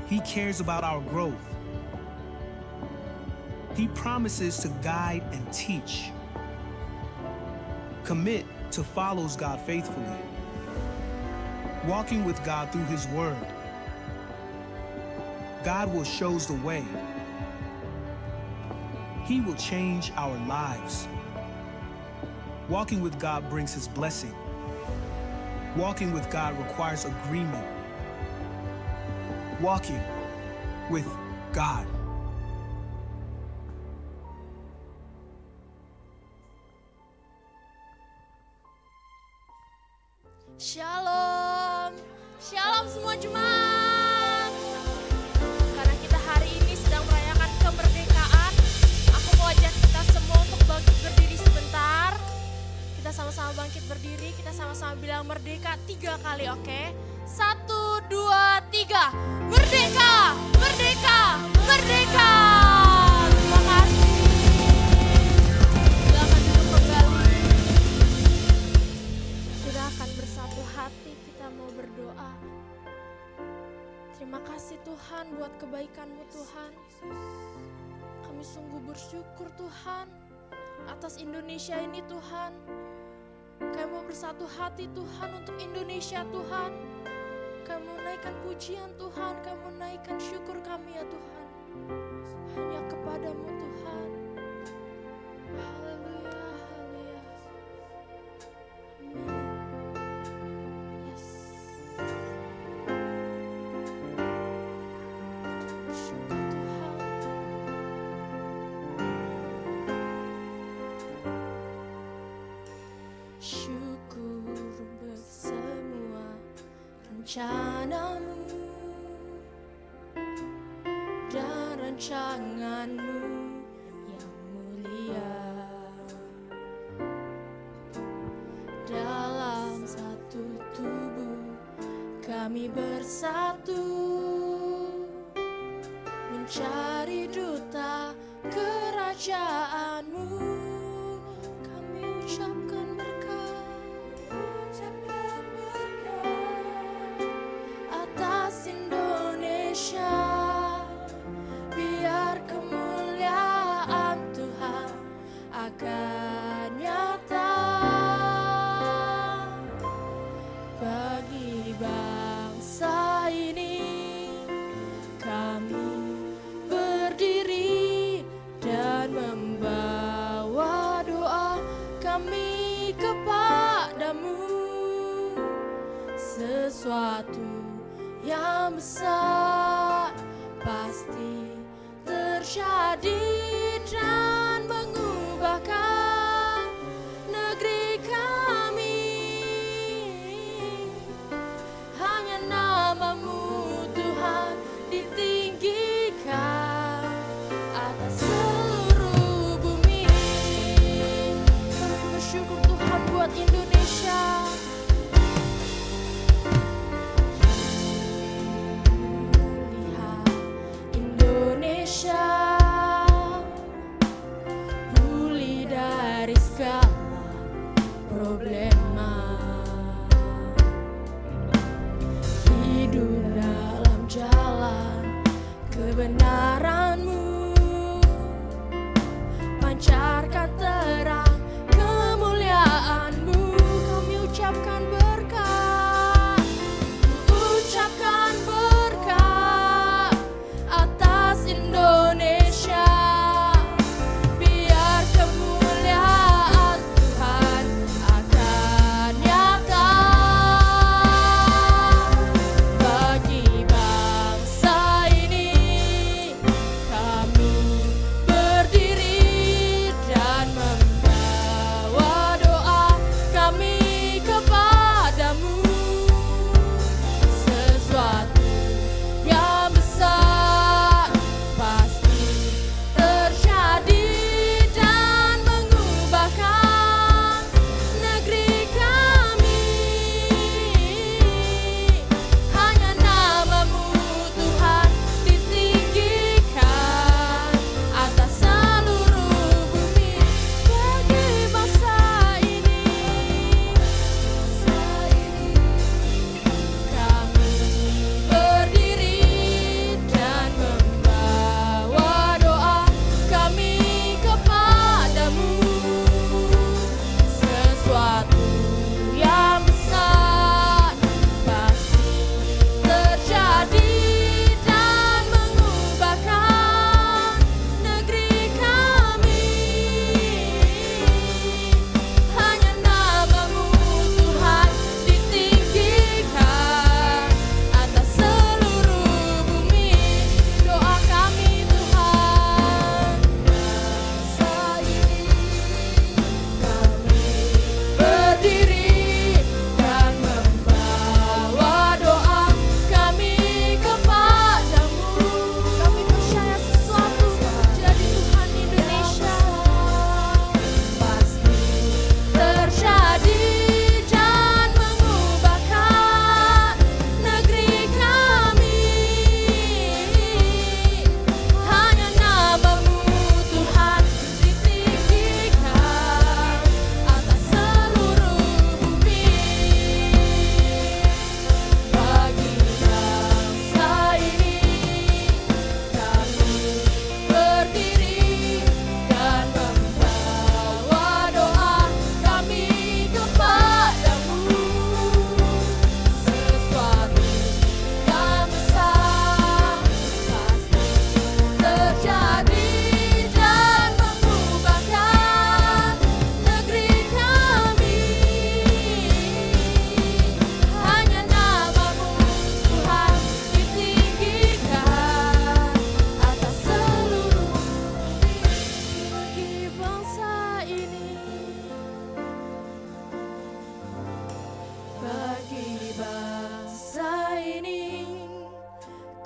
He cares about our growth. He promises to guide and teach. Commit to follows God faithfully. Walking with God through His Word. God will show us the way. He will change our lives. Walking with God brings His blessing. Walking with God requires agreement. Walking with God. Shalom, shalom semua jemaat. Karena kita hari ini sedang merayakan kemerdekaan, aku mau ajak kita semua untuk bangkit berdiri sebentar. Kita sama-sama bangkit berdiri, kita sama-sama bilang merdeka 3 kali, oke? 1, 2, 3. Merdeka, merdeka, merdeka. Terima kasih. Silakan duduk kembali. Kita akan bersatu hati, kita mau berdoa. Terima kasih Tuhan buat kebaikan-Mu Tuhan. Kami sungguh bersyukur Tuhan atas Indonesia ini Tuhan. Kami mau bersatu hati Tuhan untuk Indonesia Tuhan. Kami mau naikkan pujian Tuhan, kami mau naikkan syukur kami ya Tuhan. Hanya kepadamu Tuhan. Haleluya, haleluya. Amin. Yes. Bersyukur Tuhan. Syukur untuk semua rencana-Mu dan rancangan-Mu yang mulia. Dalam satu tubuh kami bersatu mencari duta kerajaan-Mu. Kami ucapkan atas Indonesia, biar kemuliaan Tuhan akan nyata bagi bangsa ini. Kami berdiri dan membawa doa kami kepadamu. Sesuatu yang besar pasti terjadi dan mengubahkan negeri kami. Hanya nama-Mu Tuhan ditinggikan atas seluruh bumi. Kami bersyukur Tuhan buat Indonesia. Pulih dari segala problema, hidup dalam jalan kebenaran-Mu, pancarkan terang kemuliaan-Mu.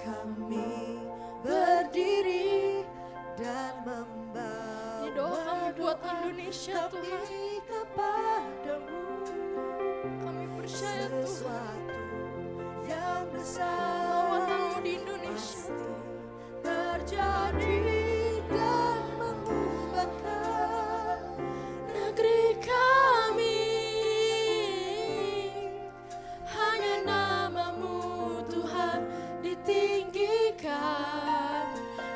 kami berdiri dan membawa Ini doa kami buat Indonesia Tuhan. kami kepadamu. Kami percaya Tuhan, Sesuatu yang besar lawatan-Mu di Indonesia pasti terjadi dan mengubahkan negeri kami. Hanya nama-Mu Tuhan ditinggikan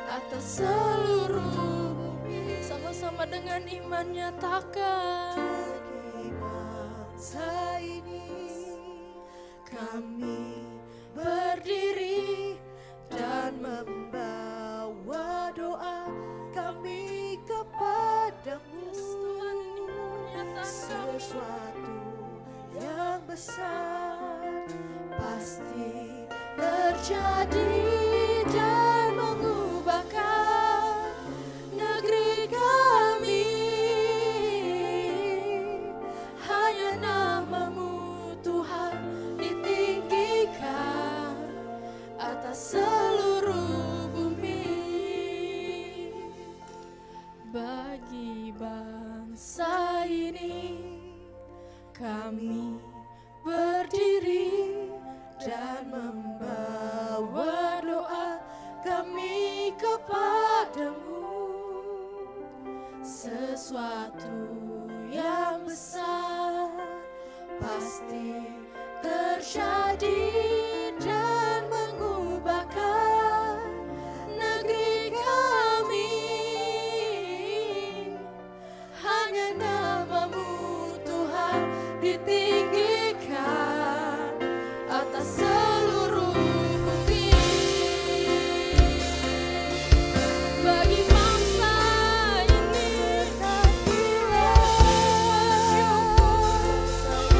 atas seluruh bumi. Sama-sama dengan iman nyatakan, bagi bangsa ini. Kami berdiri dan membawa doa kami kepadamu. Tuhan, ini pernyataan kami. Sesuatu yang besar pasti terjadi dan mengubahkan negeri kami. Hanya nama-Mu Tuhan ditinggikan atas seluruh bumi. Bagi bangsa ini kami berdiri dan membawa doa kami kepadamu. Sesuatu yang besar pasti terjadi dan mengubahkan negeri kami. Hanya nama-Mu Tuhan ditinggikan atas seluruh bumi. Bagi bangsa ini bersyukur Tuhan.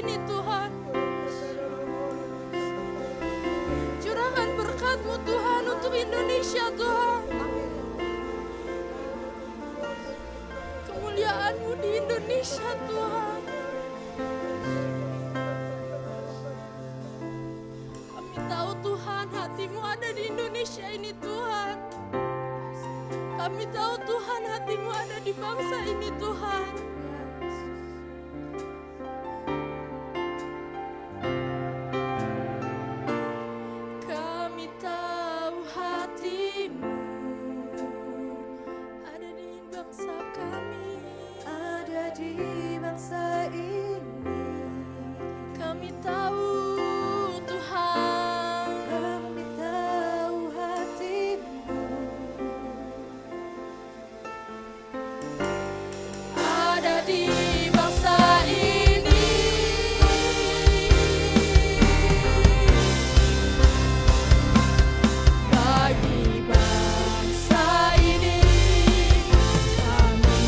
ini Tuhan. Curahkan berkat-Mu Tuhan untuk Indonesia Tuhan. Kemuliaan-Mu di Indonesia Tuhan. Kami tahu Tuhan hati-Mu ada di Indonesia ini Tuhan. Kami tahu Tuhan hati-Mu ada di bangsa ini Tuhan. Kami tahu hati-Mu ada di bangsa kami, ada di bangsa ini. Kami tahu Tuhan, kami tahu hati-Mu ada di bangsa ini. Bagi bangsa ini kami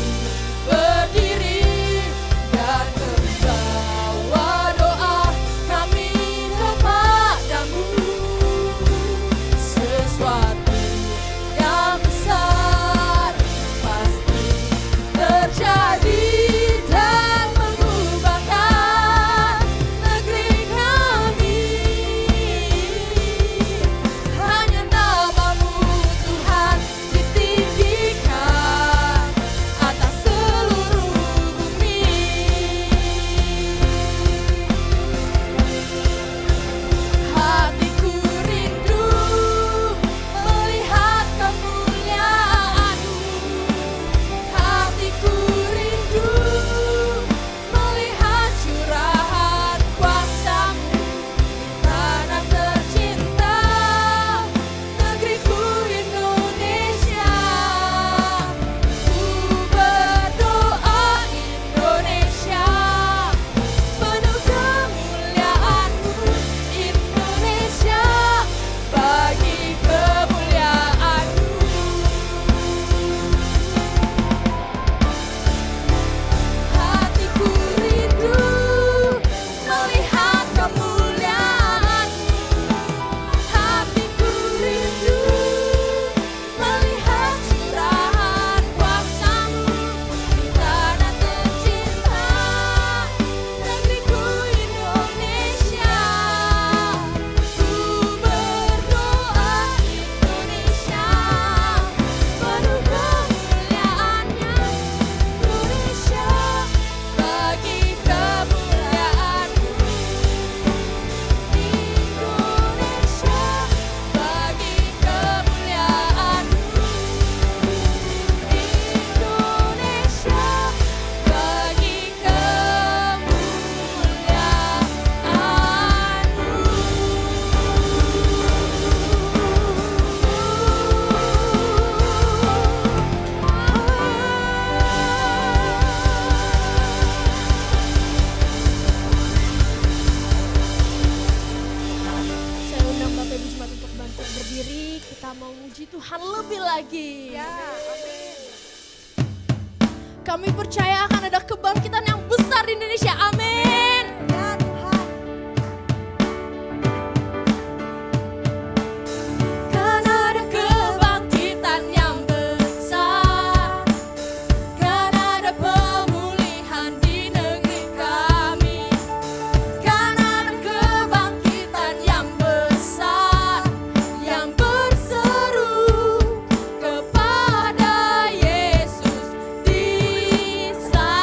berdiri dan membawa doa kami kepadamu. Sesuatu yang besar pasti terjadi dan mengubahkan negeri kami. Hanya nama-Mu Tuhan ditinggikan atas seluruh bumi. Hatiku rindu melihat kemuliaan-Mu. Hatiku rindu melihat curahan kuasa-Mu di tanah tercinta, negeriku Indonesia. Ku berdoa Indonesia, penuh kemuliaan-Mu Indonesia, bagi kemuliaan-Mu. Hatiku rindu melihat kemuliaan-Mu. Hatiku rindu melihat curahan kuasa-Mu di tanah tercinta, negeriku Indonesia. Ku berdoa Indonesia, penuh kemuliaan-Nya Indonesia, bagi kemuliaan-Mu. Indonesia, bagi kemuliaan-Mu. Indonesia, bagi kemuliaan-Mu. Saya undang Bapak Ibu Jemaat untuk bantu berdiri. Kita mau muji Tuhan lebih lagi. Kami percaya akan ada kebangkitan yang besar di Indonesia. Amin. Kan ada kebangkitan yang besar, kan ada pemulihan di negeri kami, kan ada kebangkitan yang besar yang berseru kepada Yesus diselamatkan.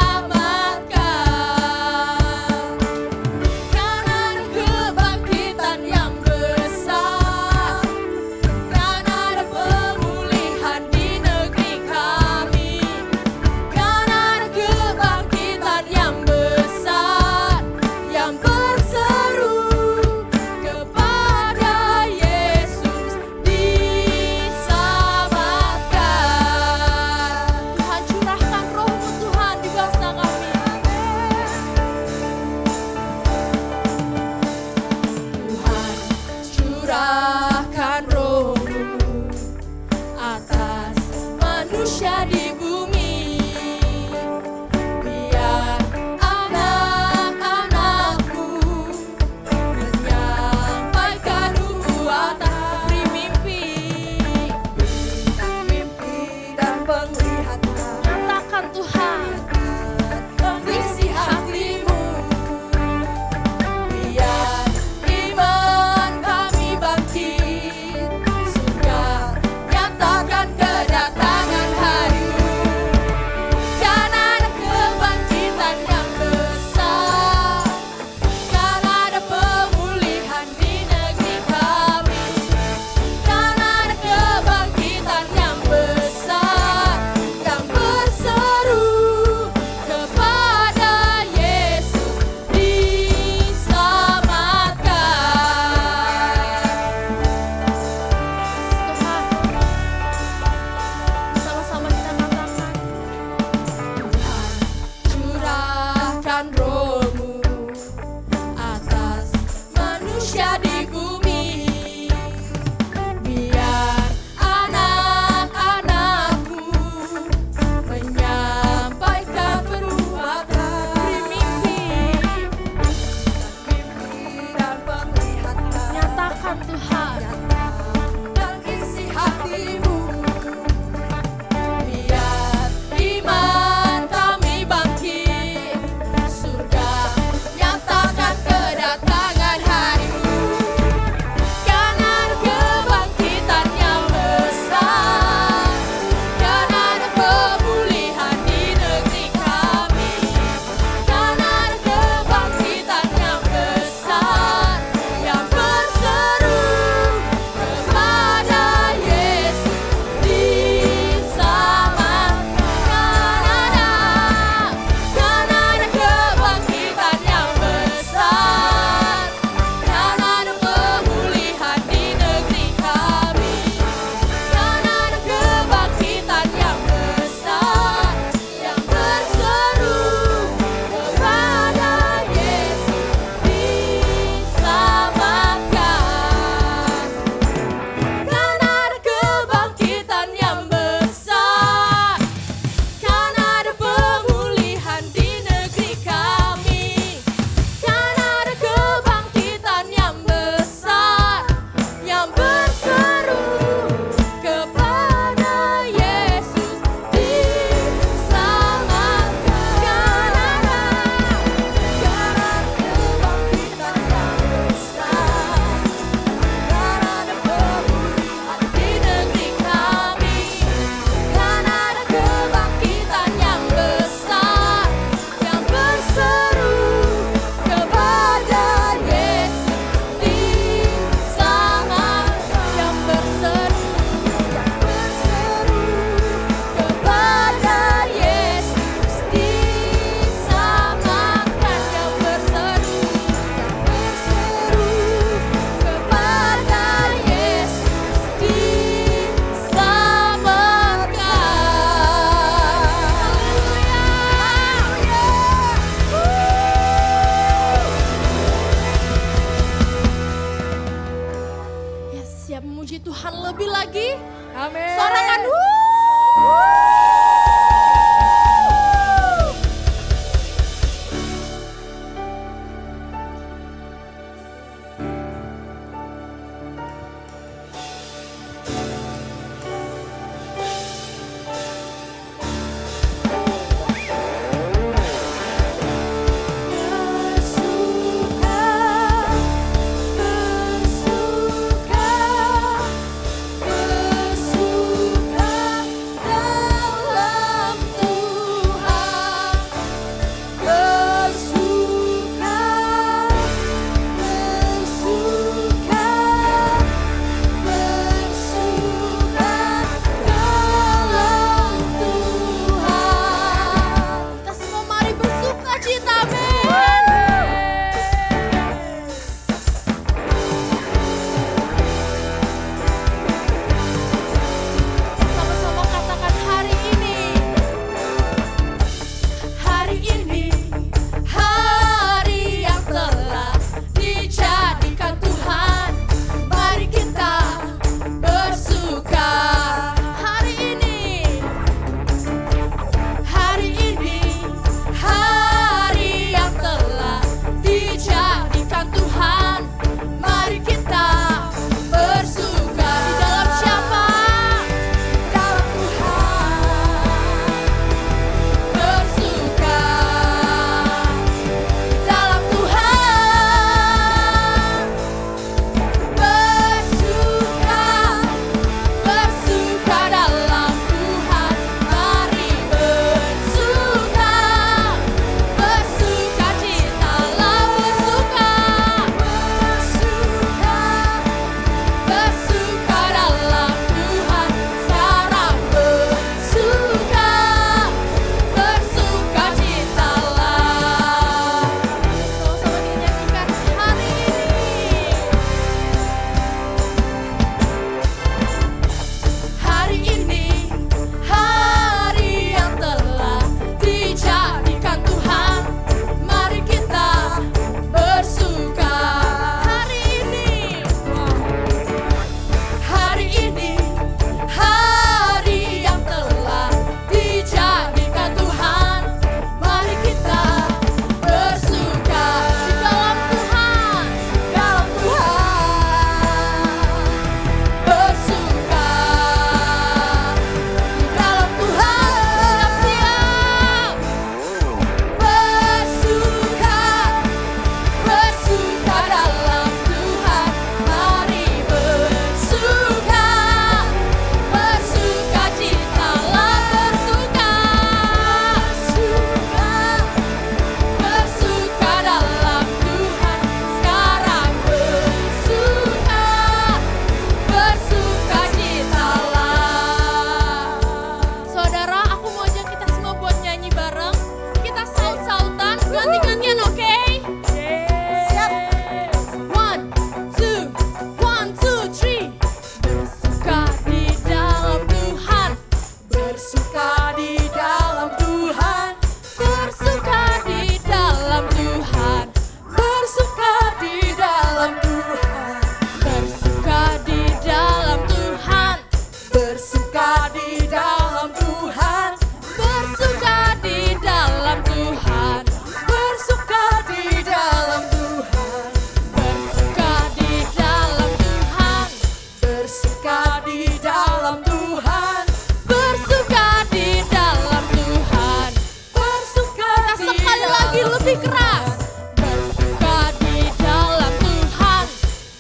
lebih keras. Bersuka di dalam Tuhan,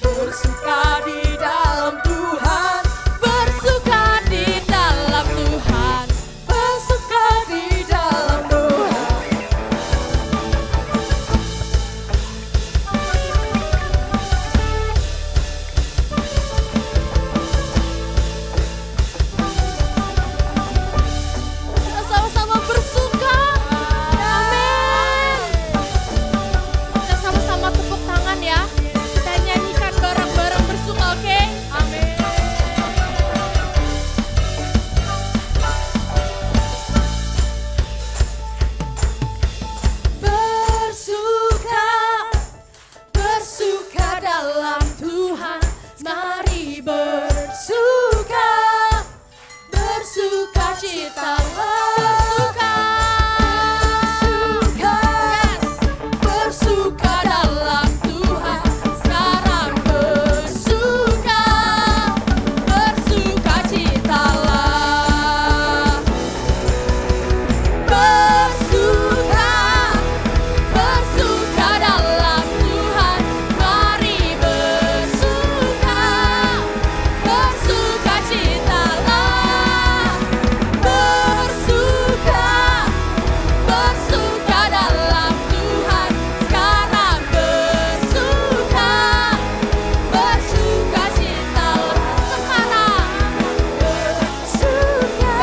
bersuka di dalam Tuhan, bersuka di dalam Tuhan, bersuka di dalam Tuhan. Kita sama-sama bersuka. Amin. Kita sama-sama tepuk tangan ya. Kita nyanyikan bareng-bareng bersuka, oke? Amin. Bersuka, bersuka dalam Tuhan. Mari bersuka, bersuka cita, bersuka, yes, bersuka dalam Tuhan. Sekarang bersuka, bersuka citalah. Bersuka, bersuka dalam Tuhan. Mari bersuka, bersuka citalah. Bersuka, bersuka dalam Tuhan. Sekarang bersuka, bersuka citalah. Sekarang bersuka,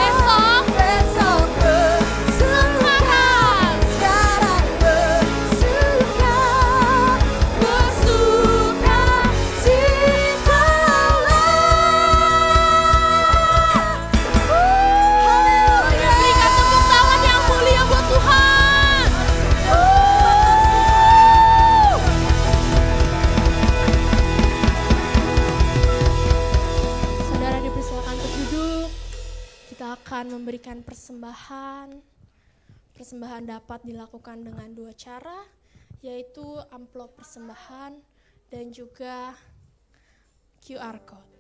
besok bersuka. Sekarang bersuka, bersuka citalah. Haleluya. Berikan tepuk tangan yang mulia buat Tuhan. Saudara dipersilakan untuk duduk. Kita akan memberikan persembahan. Persembahan dapat dilakukan dengan dua cara, yaitu amplop persembahan dan juga QR code.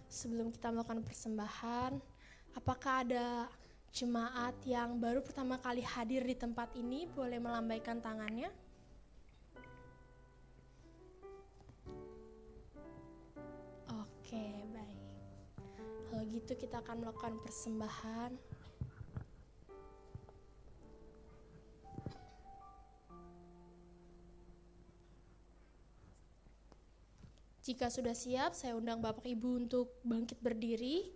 Sebelum kita melakukan persembahan, apakah ada jemaat yang baru pertama kali hadir di tempat ini? Boleh melambaikan tangannya. Oke, baik. Kalau gitu kita akan melakukan persembahan. Jika sudah siap, saya undang Bapak Ibu untuk bangkit berdiri.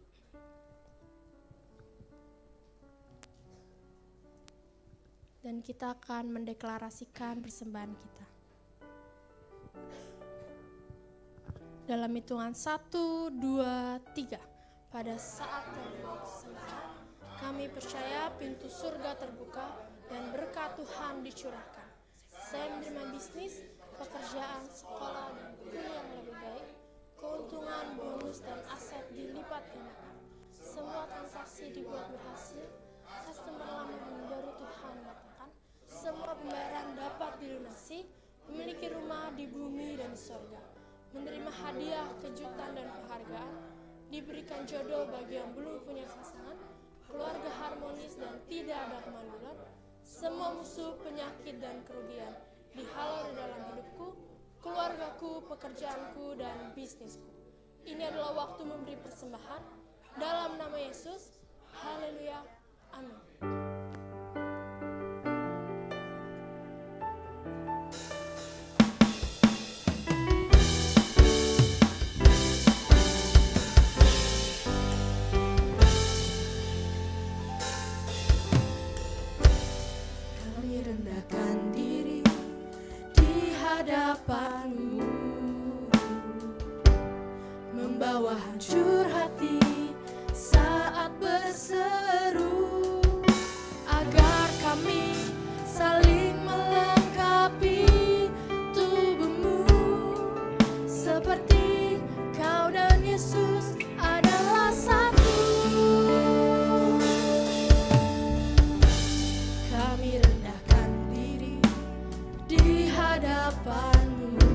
Dan kita akan mendeklarasikan persembahan kita. Dalam hitungan 1, 2, 3. Pada saat terbuka persembahan, kami percaya pintu surga terbuka dan berkat Tuhan dicurahkan. Saya menerima bisnis, pekerjaan, sekolah, dan kuliah yang lebih baik. Keuntungan, bonus, dan aset dilipat gandakan. Semua transaksi dibuat berhasil. Customer lama dan baru Tuhan datangkan. Semua pembayaran dapat dilunasi. Memiliki rumah di bumi dan di sorga. Menerima hadiah, kejutan, dan penghargaan. Diberikan jodoh bagi yang belum punya pasangan. Keluarga harmonis dan tidak ada kemandulan. Semua musuh, penyakit, dan kerugian dihalau di dalam hidupku, keluargaku, pekerjaanku, dan bisnisku. Ini adalah waktu memberi persembahan. Dalam nama Yesus, haleluya, amin. Kami rendahkan diri di hadapan-Mu, membawa hancur hati saat berseru, agar kami saling melengkapi tubuh-Mu, seperti Kau dan Yesus adalah satu. Kami rendahkan diri di hadapan-Mu,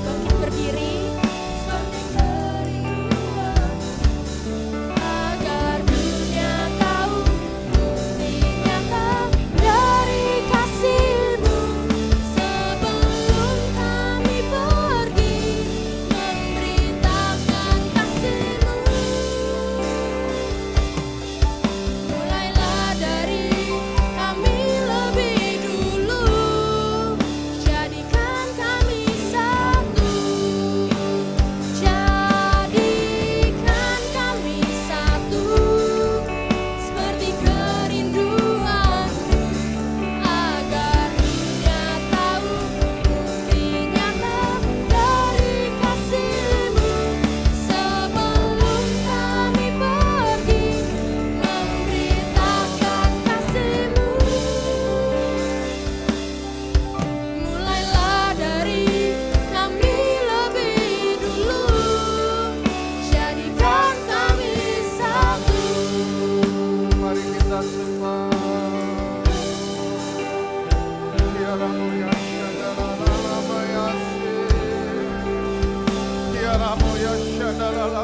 Bangkit berdiri. Agar dunia tahu bukti nyata dari kasih-Mu. Sebelum kami pergi memberitakan kasih-Mu. Mulailah dari kami lebih dulu, jadikan kami satu, jadikan kami satu, seperti kerinduan-Mu, agar dunia tahu bukti nyata dari kasih-Mu. Sebelum kami pergi memberitakan kasih-Mu. Mulailah dari kami lebih dulu, jadikan kami satu. Mari kita sembah. Tiara moya shadalala mayase. Tiara moya shadalala.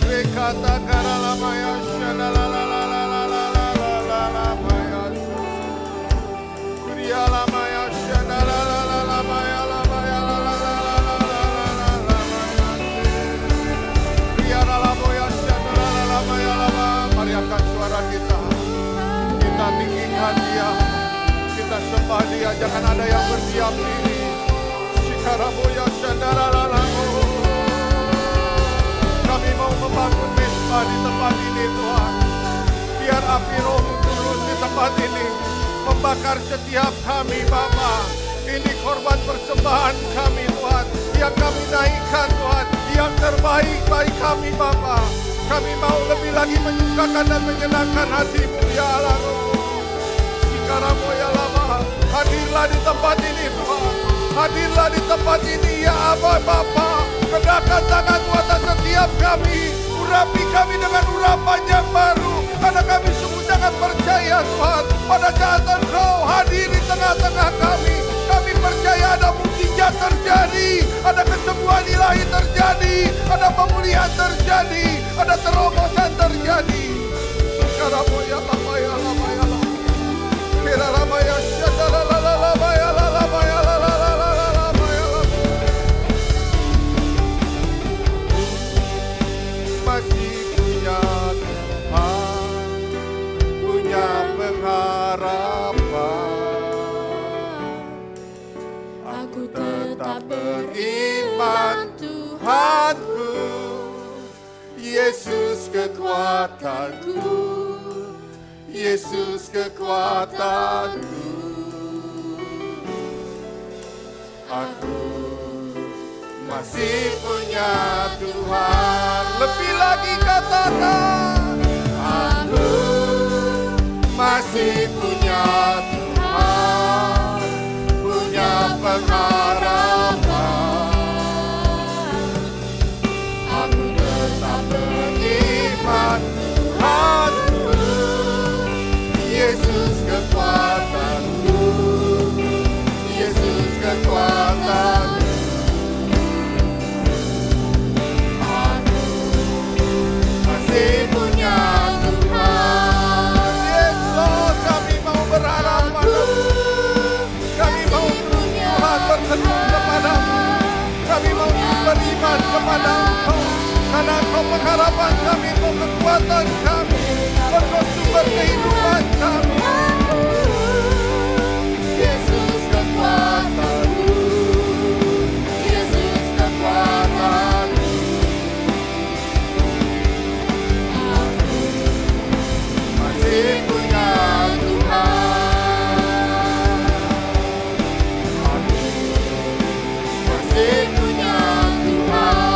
Rekata karala maya shadalala mayase. Kriala maya shadalala maya la maya la mayase. Tiara la moya shadalala maya la. Mari angkat suara kita. Kita tinggikan Dia. Kita sembah Dia. Jangan ada yang berdiam diri. Shikaramoya shandaralalamu. Kami mau membangun mesbah di tempat ini Tuhan. Biar api Roh-Mu turun di tempat ini. Membakar setiap kami Bapa. Ini korban persembahan kami Tuhan. Yang kami naikkan Tuhan. Yang terbaik bagi kami Bapa. Kami mau lebih lagi menyukakan dan menyenangkan hati-Mu ya Allah. Shikaramoya lama. Hadirlah di tempat ini Tuhan. Hadirlah di tempat ini ya Aba Bapa. Kedahkan tangan-Mu atas setiap kami. Urapi kami dengan urapan yang baru. Karena kami sungguh sangat percaya Tuhan. Pada saat Engkau hadir di tengah-tengah kami. Kami percaya ada mukjizat terjadi. Ada kesembuhan ilahi terjadi. Ada pemulihan terjadi. Ada terobosan terjadi. Karamoya lama ya lama ya lama. Kira lama ya shadalala lama ya lama ya lama ya lama. Masih punya Tuhan, punya pengharapan. Aku tetap beriman Tuhanku, Yesus kekuatanku, Yesus kekuatanku. Aku masih punya Tuhan. Lebih lagi katakan, aku masih punya Tuhan, punya pengharapan. Aku tetap beriman Tuhanku, Yesus kekuatanku, Yesus kekuatanku. Aku masih punya Tuhan. Yesus, kami mau berharap padamu. Kami mau Tuhan berkenan kepadamu. Kami mau beriman kepada Engkau. Karena Engkau pengharapan kami, Engkau kekuatan kami, Engkau sumber kehidupan kami. Yesus kekuatanku, Yesus kekuatanku. Aku masih punya Tuhan. Aku masih punya Tuhan.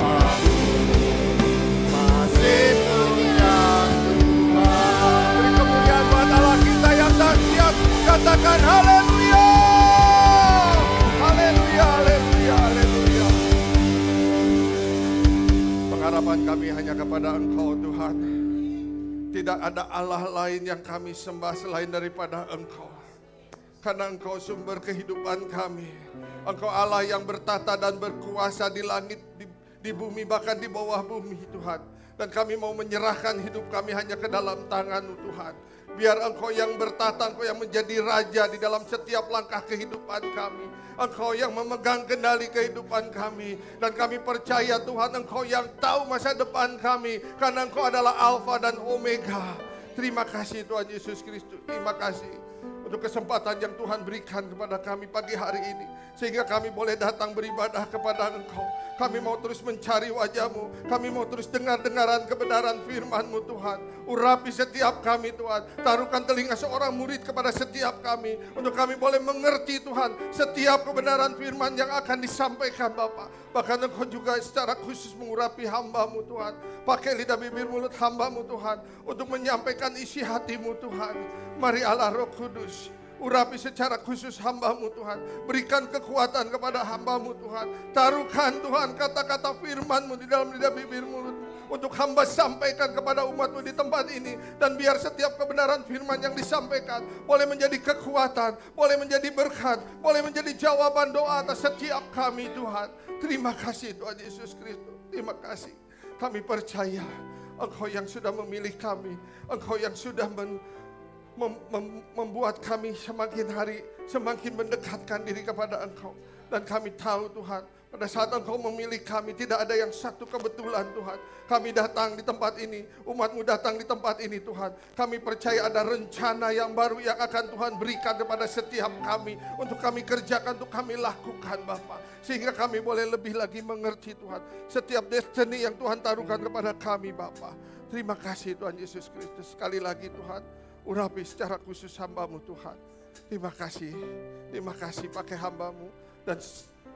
Aku masih punya Tuhan. Beri kemuliaan buat Allah kita yang dahsyat. Katakan haleluya. Haleluya, haleluya, haleluya. Pengharapan kami hanya kepada Engkau Tuhan. Tidak ada Allah lain yang kami sembah selain daripada Engkau. karena Engkau sumber kehidupan kami. Engkau Allah yang bertata dan berkuasa di langit, di bumi, bahkan di bawah bumi Tuhan. Dan kami mau menyerahkan hidup kami hanya ke dalam tangan-Mu Tuhan. Biar Engkau yang bertata, Engkau yang menjadi raja di dalam setiap langkah kehidupan kami. Engkau yang memegang kendali kehidupan kami. Dan kami percaya Tuhan, Engkau yang tahu masa depan kami. Karena Engkau adalah Alfa dan Omega. Terima kasih Tuhan Yesus Kristus. Terima kasih untuk kesempatan yang Tuhan berikan kepada kami pagi hari ini. Sehingga kami boleh datang beribadah kepada Engkau. Kami mau terus mencari wajah-Mu. Kami mau terus dengar-dengaran kebenaran firman-Mu Tuhan. Urapi setiap kami Tuhan. Taruhkan telinga seorang murid kepada setiap kami. Untuk kami boleh mengerti Tuhan setiap kebenaran firman yang akan disampaikan Bapa. Bahkan Engkau juga secara khusus mengurapi hamba-Mu Tuhan. Pakai lidah bibir mulut hamba-Mu Tuhan. Untuk menyampaikan isi hati-Mu Tuhan. Mari Allah Roh Kudus, urapi secara khusus hamba-Mu Tuhan. Berikan kekuatan kepada hamba-Mu Tuhan. Taruhkan Tuhan kata-kata firman-Mu di dalam lidah bibir mulut. Untuk hamba sampaikan kepada umat-Mu di tempat ini. Dan biar setiap kebenaran firman yang disampaikan boleh menjadi kekuatan, boleh menjadi berkat, boleh menjadi jawaban doa atas setiap kami Tuhan. Terima kasih Tuhan Yesus Kristus. Terima kasih. Kami percaya Engkau yang sudah memilih kami. Engkau yang sudah membuat kami semakin hari semakin mendekatkan diri kepada Engkau. Dan kami tahu Tuhan, pada saat Engkau memilih kami tidak ada yang satu kebetulan Tuhan. Kami datang di tempat ini, umat-Mu datang di tempat ini Tuhan. Kami percaya ada rencana yang baru yang akan Tuhan berikan kepada setiap kami. Untuk kami kerjakan, untuk kami lakukan Bapa. Sehingga kami boleh lebih lagi mengerti Tuhan setiap destiny yang Tuhan taruhkan kepada kami Bapa. Terima kasih Tuhan Yesus Kristus. Sekali lagi Tuhan, urapi secara khusus hamba-Mu Tuhan. Terima kasih pakai hamba-Mu dan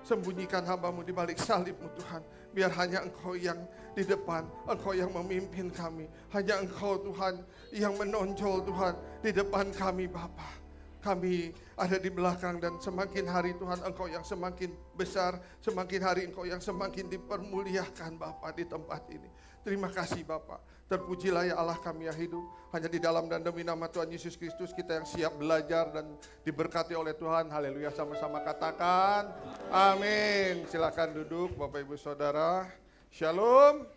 sembunyikan hamba-Mu di balik salib-Mu Tuhan. Biar hanya Engkau yang di depan, Engkau yang memimpin kami. Hanya Engkau Tuhan yang menonjol Tuhan di depan kami Bapa. Kami ada di belakang dan semakin hari Tuhan Engkau yang semakin besar, semakin hari Engkau yang semakin dipermuliakan Bapa di tempat ini. Terima kasih Bapa. Terpujilah ya Allah kami yang hidup. Hanya di dalam dan demi nama Tuhan Yesus Kristus kita yang siap belajar dan diberkati oleh Tuhan. Haleluya, sama-sama katakan amin. Silakan duduk Bapak Ibu Saudara. Shalom.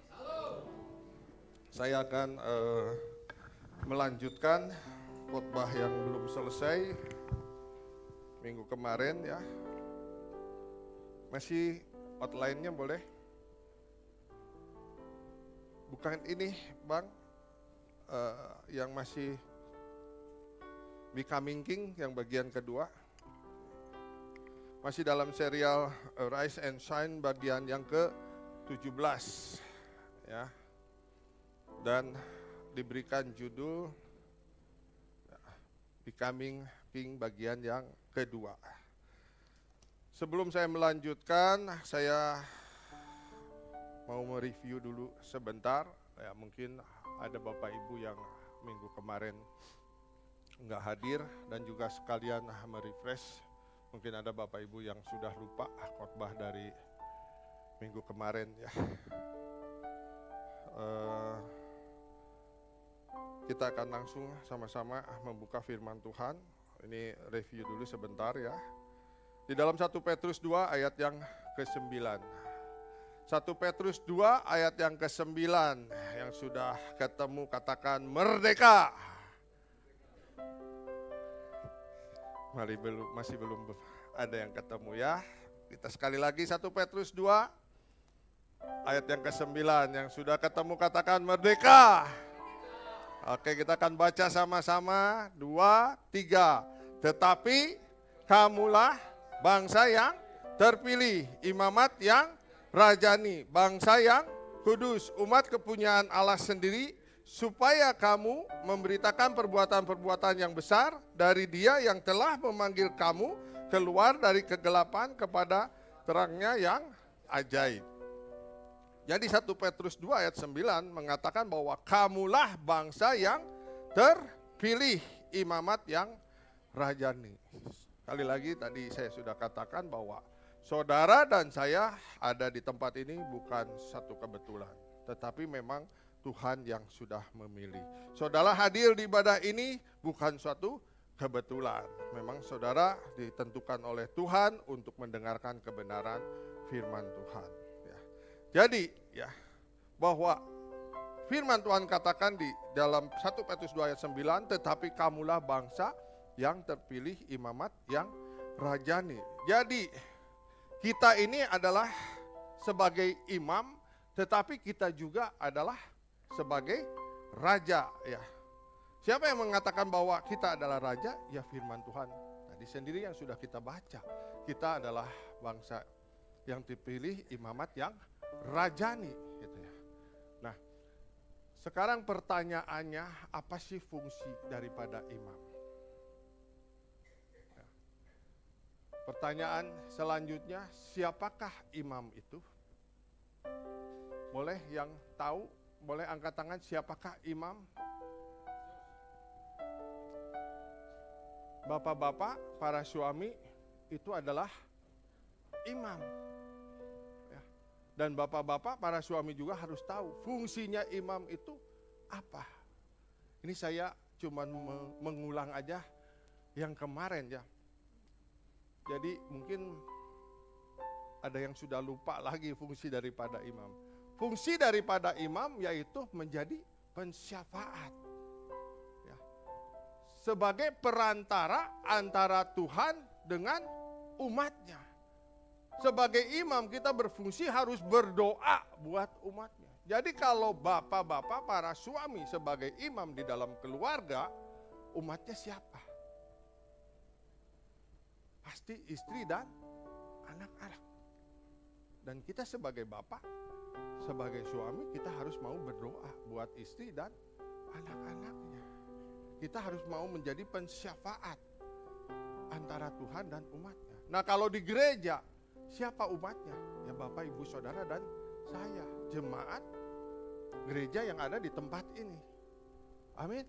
Saya akan melanjutkan khotbah yang belum selesai minggu kemarin ya. Masih outline-nya boleh? Bukan ini Bang, yang masih Becoming King yang bagian kedua. Masih dalam serial Rise and Shine bagian yang ke-17 ya. Dan diberikan judul Becoming King bagian yang kedua. Sebelum saya melanjutkan, saya mau mereview dulu sebentar. Ya, mungkin ada Bapak Ibu yang minggu kemarin nggak hadir dan juga sekalian merefresh. Mungkin ada Bapak Ibu yang sudah lupa khotbah dari minggu kemarin ya. Kita akan langsung sama-sama membuka firman Tuhan. Ini review dulu sebentar ya. Di dalam 1 Petrus 2 ayat yang ke-9. 1 Petrus 2 ayat yang ke-9. Yang sudah ketemu katakan merdeka. Masih belum ada yang ketemu ya. Kita sekali lagi 1 Petrus 2 ayat yang ke-9. Yang sudah ketemu katakan merdeka. Oke, kita akan baca sama-sama. 2, 3. Tetapi kamulah bangsa yang terpilih, imamat yang rajani, bangsa yang kudus, umat kepunyaan Allah sendiri, supaya kamu memberitakan perbuatan-perbuatan yang besar dari Dia yang telah memanggil kamu keluar dari kegelapan kepada terangnya yang ajaib. Jadi 1 Petrus 2 ayat 9 mengatakan bahwa kamulah bangsa yang terpilih, imamat yang rajani. Sekali lagi tadi saya sudah katakan bahwa saudara dan saya ada di tempat ini bukan satu kebetulan. Tetapi memang Tuhan yang sudah memilih. Saudara hadir di ibadah ini bukan suatu kebetulan. Memang saudara ditentukan oleh Tuhan untuk mendengarkan kebenaran firman Tuhan. Ya. Jadi ya, bahwa firman Tuhan katakan di dalam 1 Petrus 2 ayat 9, tetapi kamulah bangsa yang terpilih, imamat yang rajani. Jadi kita ini adalah sebagai imam, tetapi kita juga adalah sebagai raja ya. Siapa yang mengatakan bahwa kita adalah raja? Ya firman Tuhan tadi sendiri yang sudah kita baca. Kita adalah bangsa yang dipilih, imamat yang rajani gitu ya. Nah, sekarang pertanyaannya, apa sih fungsi daripada imam? Ya. Pertanyaan selanjutnya, siapakah imam itu? Boleh yang tahu, boleh angkat tangan, siapakah imam? Bapak-bapak, para suami itu adalah imam. Ya. Dan bapak-bapak, para suami juga harus tahu fungsinya imam itu apa. Ini saya cuma mengulang aja yang kemarin ya. Jadi mungkin ada yang sudah lupa lagi fungsi daripada imam. Fungsi daripada imam yaitu menjadi pensyafaat. Sebagai perantara antara Tuhan dengan umatnya. Sebagai imam kita berfungsi harus berdoa buat umatnya. Jadi kalau bapak-bapak, para suami sebagai imam di dalam keluarga, umatnya siapa? Pasti istri dan anak-anak. Dan kita sebagai bapak, sebagai suami kita harus mau berdoa buat istri dan anak-anaknya. Kita harus mau menjadi pensyafaat antara Tuhan dan umatnya. Nah kalau di gereja, siapa umatnya? Ya Bapak, Ibu, Saudara, dan saya. Jemaat gereja yang ada di tempat ini. Amin.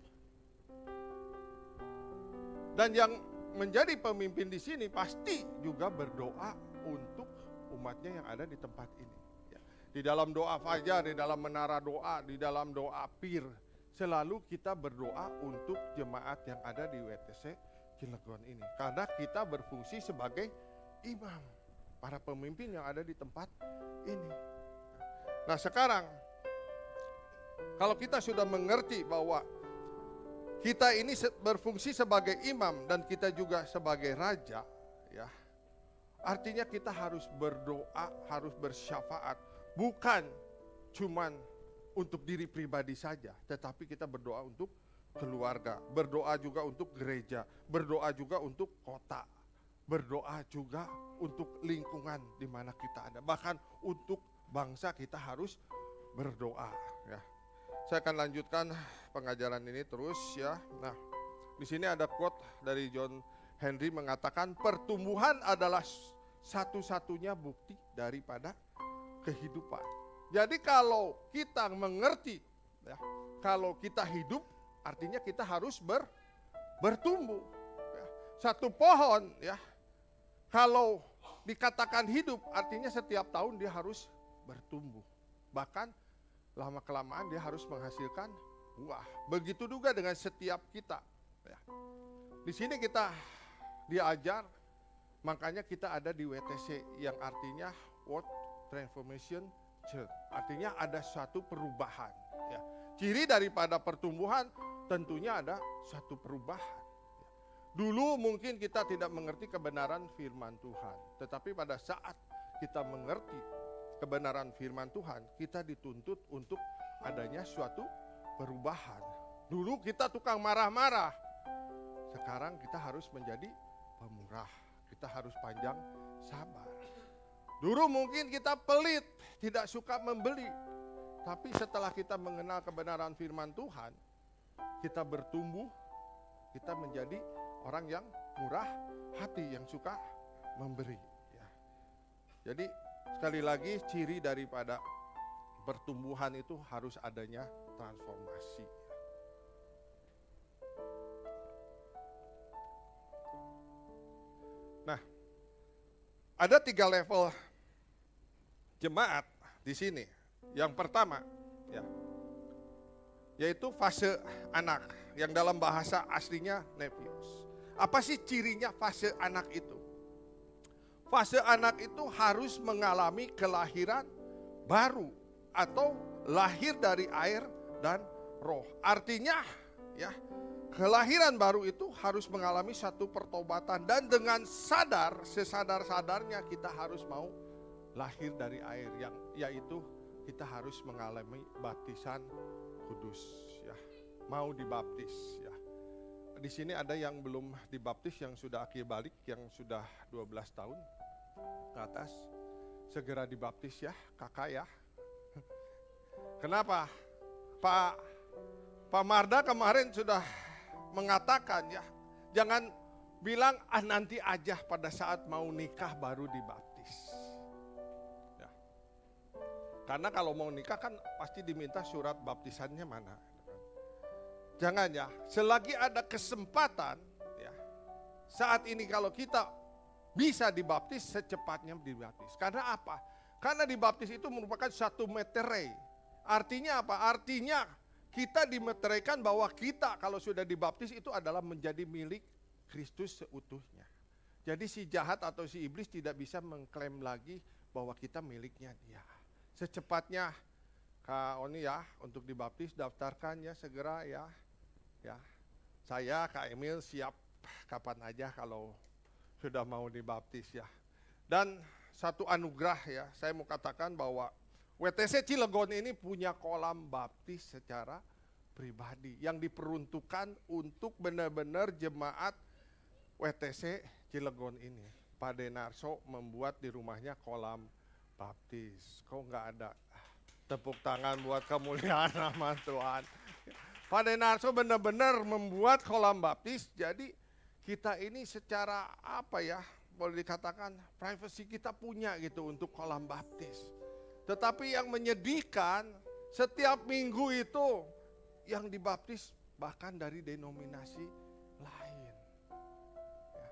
Dan yang menjadi pemimpin di sini pasti juga berdoa untuk umatnya yang ada di tempat ini. Ya. Di dalam doa fajar, di dalam menara doa, di dalam doa pir, selalu kita berdoa untuk jemaat yang ada di WTC Cilegon ini. Karena kita berfungsi sebagai imam, para pemimpin yang ada di tempat ini. Nah sekarang, kalau kita sudah mengerti bahwa kita ini berfungsi sebagai imam dan kita juga sebagai raja, ya, artinya kita harus berdoa, harus bersyafaat. Bukan cuman untuk diri pribadi saja, tetapi kita berdoa untuk keluarga, berdoa juga untuk gereja, berdoa juga untuk kota, berdoa juga untuk lingkungan di mana kita ada, bahkan untuk bangsa kita harus berdoa. Ya, saya akan lanjutkan pengajaran ini terus ya. Nah, di sini ada quote dari John Henry mengatakan pertumbuhan adalah satu-satunya bukti daripada kehidupan. Jadi kalau kita mengerti, ya, kalau kita hidup, artinya kita harus bertumbuh. Ya. Satu pohon, ya, kalau dikatakan hidup, artinya setiap tahun dia harus bertumbuh. Bahkan lama-kelamaan dia harus menghasilkan buah. Begitu juga dengan setiap kita. Ya. Di sini kita diajar, makanya kita ada di WTC yang artinya World Transformation Church. Artinya ada suatu perubahan. Ya. Ciri daripada pertumbuhan tentunya ada suatu perubahan. Ya. Dulu mungkin kita tidak mengerti kebenaran firman Tuhan. Tetapi pada saat kita mengerti kebenaran firman Tuhan, kita dituntut untuk adanya suatu perubahan. Dulu kita tukang marah-marah. Sekarang kita harus menjadi pemurah. Kita harus panjang sabar. Dulu mungkin kita pelit, tidak suka membeli. Tapi setelah kita mengenal kebenaran firman Tuhan, kita bertumbuh, kita menjadi orang yang murah hati, yang suka memberi. Ya. Jadi sekali lagi ciri daripada pertumbuhan itu harus adanya transformasi. Nah, ada 3 level jemaat di sini. Yang pertama, ya, yaitu fase anak, yang dalam bahasa aslinya nepios. Apa sih cirinya fase anak itu? Fase anak itu harus mengalami kelahiran baru atau lahir dari air dan roh. Artinya ya, kelahiran baru itu harus mengalami satu pertobatan dan dengan sadar, sesadar-sadarnya kita harus mau lahir dari air, yang yaitu kita harus mengalami baptisan kudus ya. Mau dibaptis ya. Di sini ada yang belum dibaptis, yang sudah akil balik, yang sudah 12 tahun ke atas. Segera dibaptis ya, kakak ya. Kenapa? Pak Marda kemarin sudah mengatakan ya, jangan bilang nanti aja pada saat mau nikah baru dibaptis. Ya. Karena kalau mau nikah kan pasti diminta surat baptisannya mana. Jangan ya, selagi ada kesempatan ya, saat ini kalau kita bisa dibaptis, secepatnya dibaptis. Karena apa? Karena dibaptis itu merupakan satu meterei. Artinya apa? Artinya kita dimeteraikan bahwa kita kalau sudah dibaptis itu adalah menjadi milik Kristus seutuhnya. Jadi si jahat atau si iblis tidak bisa mengklaim lagi bahwa kita miliknya dia. Secepatnya Kak Oni ya, untuk dibaptis daftarkan ya segera ya. Ya, saya Kak Emil siap kapan aja kalau sudah mau dibaptis ya. Dan satu anugerah ya, saya mau katakan bahwa WTC Cilegon ini punya kolam baptis secara pribadi yang diperuntukkan untuk benar-benar jemaat WTC Cilegon ini. Pak Denarso membuat di rumahnya kolam baptis. Kok nggak ada tepuk tangan buat kemuliaan nama Tuhan. Pak Denarso benar-benar membuat kolam baptis, jadi kita ini secara apa ya, boleh dikatakan privasi kita punya gitu untuk kolam baptis. Tetapi yang menyedihkan, setiap minggu itu yang dibaptis bahkan dari denominasi lain. Ya.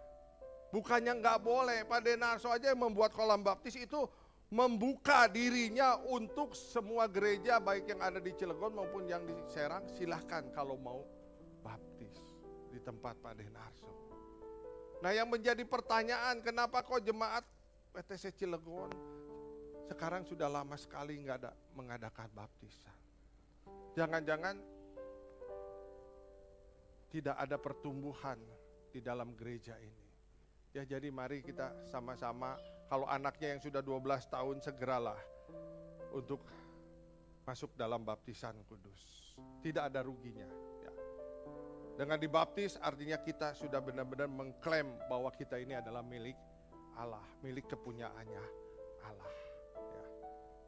Bukannya nggak boleh, Pak Denarso aja yang membuat kolam baptis itu membuka dirinya untuk semua gereja baik yang ada di Cilegon maupun yang di Serang, silahkan kalau mau baptis di tempat Pak Denarso. Nah yang menjadi pertanyaan, kenapa kok jemaat WTC Cilegon sekarang sudah lama sekali nggak ada mengadakan baptisan? Jangan-jangan tidak ada pertumbuhan di dalam gereja ini. Ya jadi mari kita sama-sama, kalau anaknya yang sudah 12 tahun segeralah untuk masuk dalam baptisan kudus. Tidak ada ruginya. Ya. Dengan dibaptis artinya kita sudah benar-benar mengklaim bahwa kita ini adalah milik Allah, milik kepunyaannya Allah. Ya.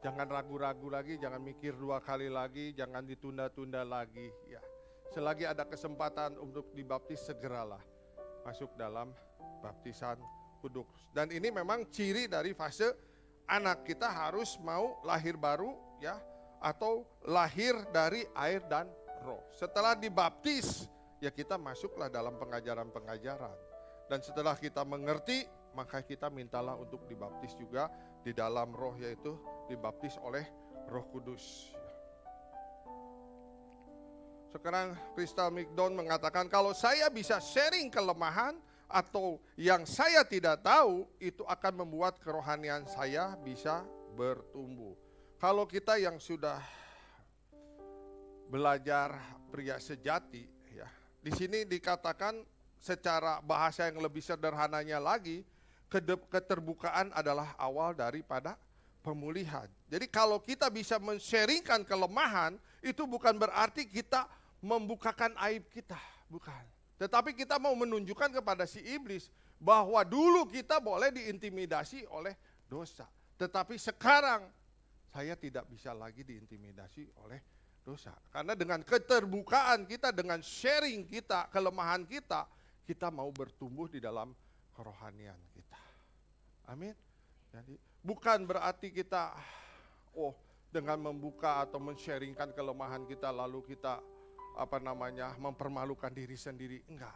Jangan ragu-ragu lagi, jangan mikir 2 kali lagi, jangan ditunda-tunda lagi. Ya. Selagi ada kesempatan untuk dibaptis, segeralah masuk dalam baptisan kudus. Dan ini memang ciri dari fase anak, kita harus mau lahir baru ya, atau lahir dari air dan roh. Setelah dibaptis ya kita masuklah dalam pengajaran-pengajaran. Dan setelah kita mengerti, maka kita mintalah untuk dibaptis juga di dalam roh, yaitu dibaptis oleh Roh Kudus. Sekarang Crystal McDonald mengatakan, kalau saya bisa sharing kelemahan atau yang saya tidak tahu, itu akan membuat kerohanian saya bisa bertumbuh. Kalau kita yang sudah belajar pria sejati, ya, di sini dikatakan secara bahasa yang lebih sederhananya lagi, keterbukaan adalah awal daripada pemulihan. Jadi kalau kita bisa men-sharingkan kelemahan, itu bukan berarti kita membukakan aib kita, bukan. Tetapi kita mau menunjukkan kepada si iblis bahwa dulu kita boleh diintimidasi oleh dosa. Tetapi sekarang saya tidak bisa lagi diintimidasi oleh dosa. Karena dengan keterbukaan kita, dengan sharing kita, kelemahan kita, kita mau bertumbuh di dalam kerohanian kita. Amin. Jadi bukan berarti kita dengan membuka atau men-sharingkan kelemahan kita lalu kita mempermalukan diri sendiri. Enggak.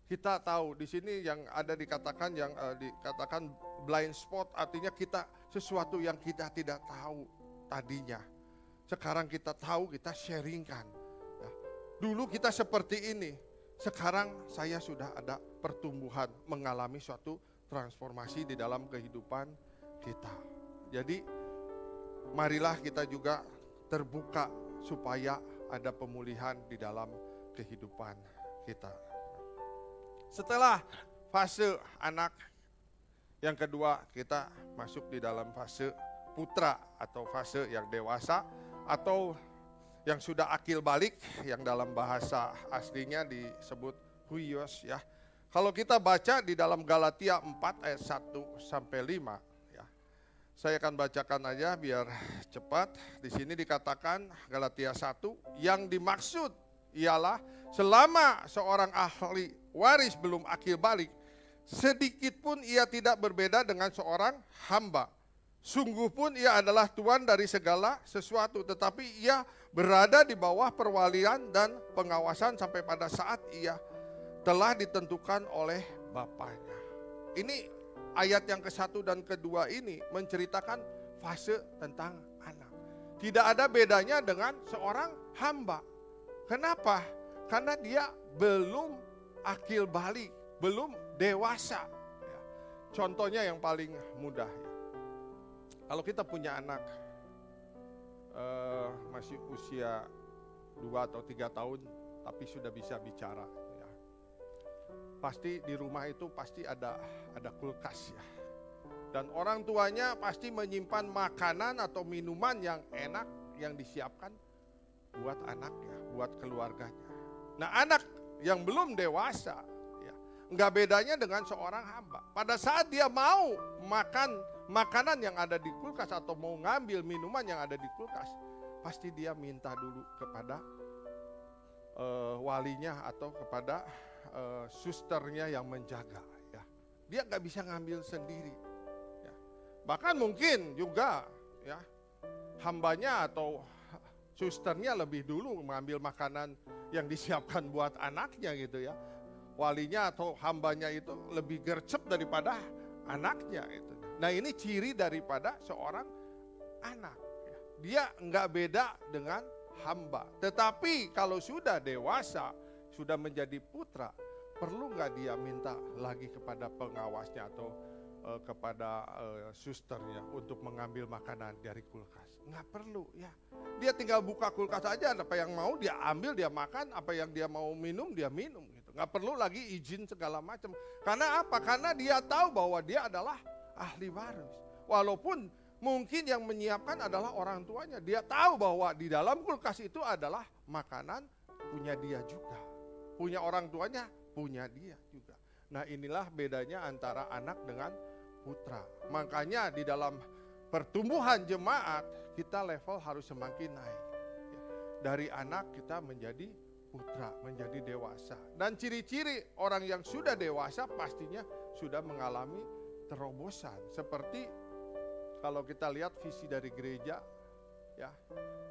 Kita tahu di sini yang ada dikatakan dikatakan blind spot, artinya kita sesuatu yang kita tidak tahu tadinya. Sekarang kita tahu, kita sharingkan. Ya. Dulu kita seperti ini. sekarang saya sudah ada pertumbuhan, mengalami suatu transformasi di dalam kehidupan kita. Jadi marilah kita juga terbuka supaya ada pemulihan di dalam kehidupan kita. Setelah fase anak, yang kedua kita masuk di dalam fase putra atau fase yang dewasa atau yang sudah akil balik, yang dalam bahasa aslinya disebut huios ya. Kalau kita baca di dalam Galatia 4 ayat 1 sampai 5 ya. Saya akan bacakan aja biar cepat. Di sini dikatakan Galatia 1, yang dimaksud ialah selama seorang ahli waris belum akil balik, sedikit pun ia tidak berbeda dengan seorang hamba. Sungguh pun ia adalah tuan dari segala sesuatu, tetapi ia berada di bawah perwalian dan pengawasan sampai pada saat ia telah ditentukan oleh Bapaknya. Ini ayat yang ke-1 dan ke-2 ini menceritakan fase tentang anak. Tidak ada bedanya dengan seorang hamba. Kenapa? Karena dia belum akil balik, belum dewasa. Contohnya yang paling mudah ya. Kalau kita punya anak masih usia 2 atau 3 tahun tapi sudah bisa bicara ya. Pasti di rumah itu pasti ada kulkas ya. Dan orang tuanya pasti menyimpan makanan atau minuman yang enak yang disiapkan buat anaknya, buat keluarganya. Nah, anak yang belum dewasa ya, enggak bedanya dengan seorang hamba. Pada saat dia mau makan makanan yang ada di kulkas atau mau ngambil minuman yang ada di kulkas, pasti dia minta dulu kepada walinya atau kepada susternya yang menjaga ya. Dia nggak bisa ngambil sendiri ya. Bahkan mungkin juga ya hambanya atau susternya lebih dulu mengambil makanan yang disiapkan buat anaknya gitu ya. Walinya atau hambanya itu lebih gercep daripada anaknya itu. Nah, ini ciri daripada seorang anak. Dia enggak beda dengan hamba. Tetapi kalau sudah dewasa, sudah menjadi putra, perlu enggak dia minta lagi kepada pengawasnya atau kepada susternya untuk mengambil makanan dari kulkas? Enggak perlu ya. Dia tinggal buka kulkas aja, apa yang mau dia ambil, dia makan, apa yang dia mau minum, dia minum gitu. Enggak perlu lagi izin segala macam. Karena apa? Karena dia tahu bahwa dia adalah ahli waris. Walaupun mungkin yang menyiapkan adalah orang tuanya. Dia tahu bahwa di dalam kulkas itu adalah makanan punya dia juga. Punya orang tuanya, punya dia juga. Nah, inilah bedanya antara anak dengan putra. Makanya di dalam pertumbuhan jemaat, kita level harus semakin naik. Dari anak kita menjadi putra, menjadi dewasa. Dan ciri-ciri orang yang sudah dewasa pastinya sudah mengalami terobosan. Seperti kalau kita lihat visi dari gereja ya,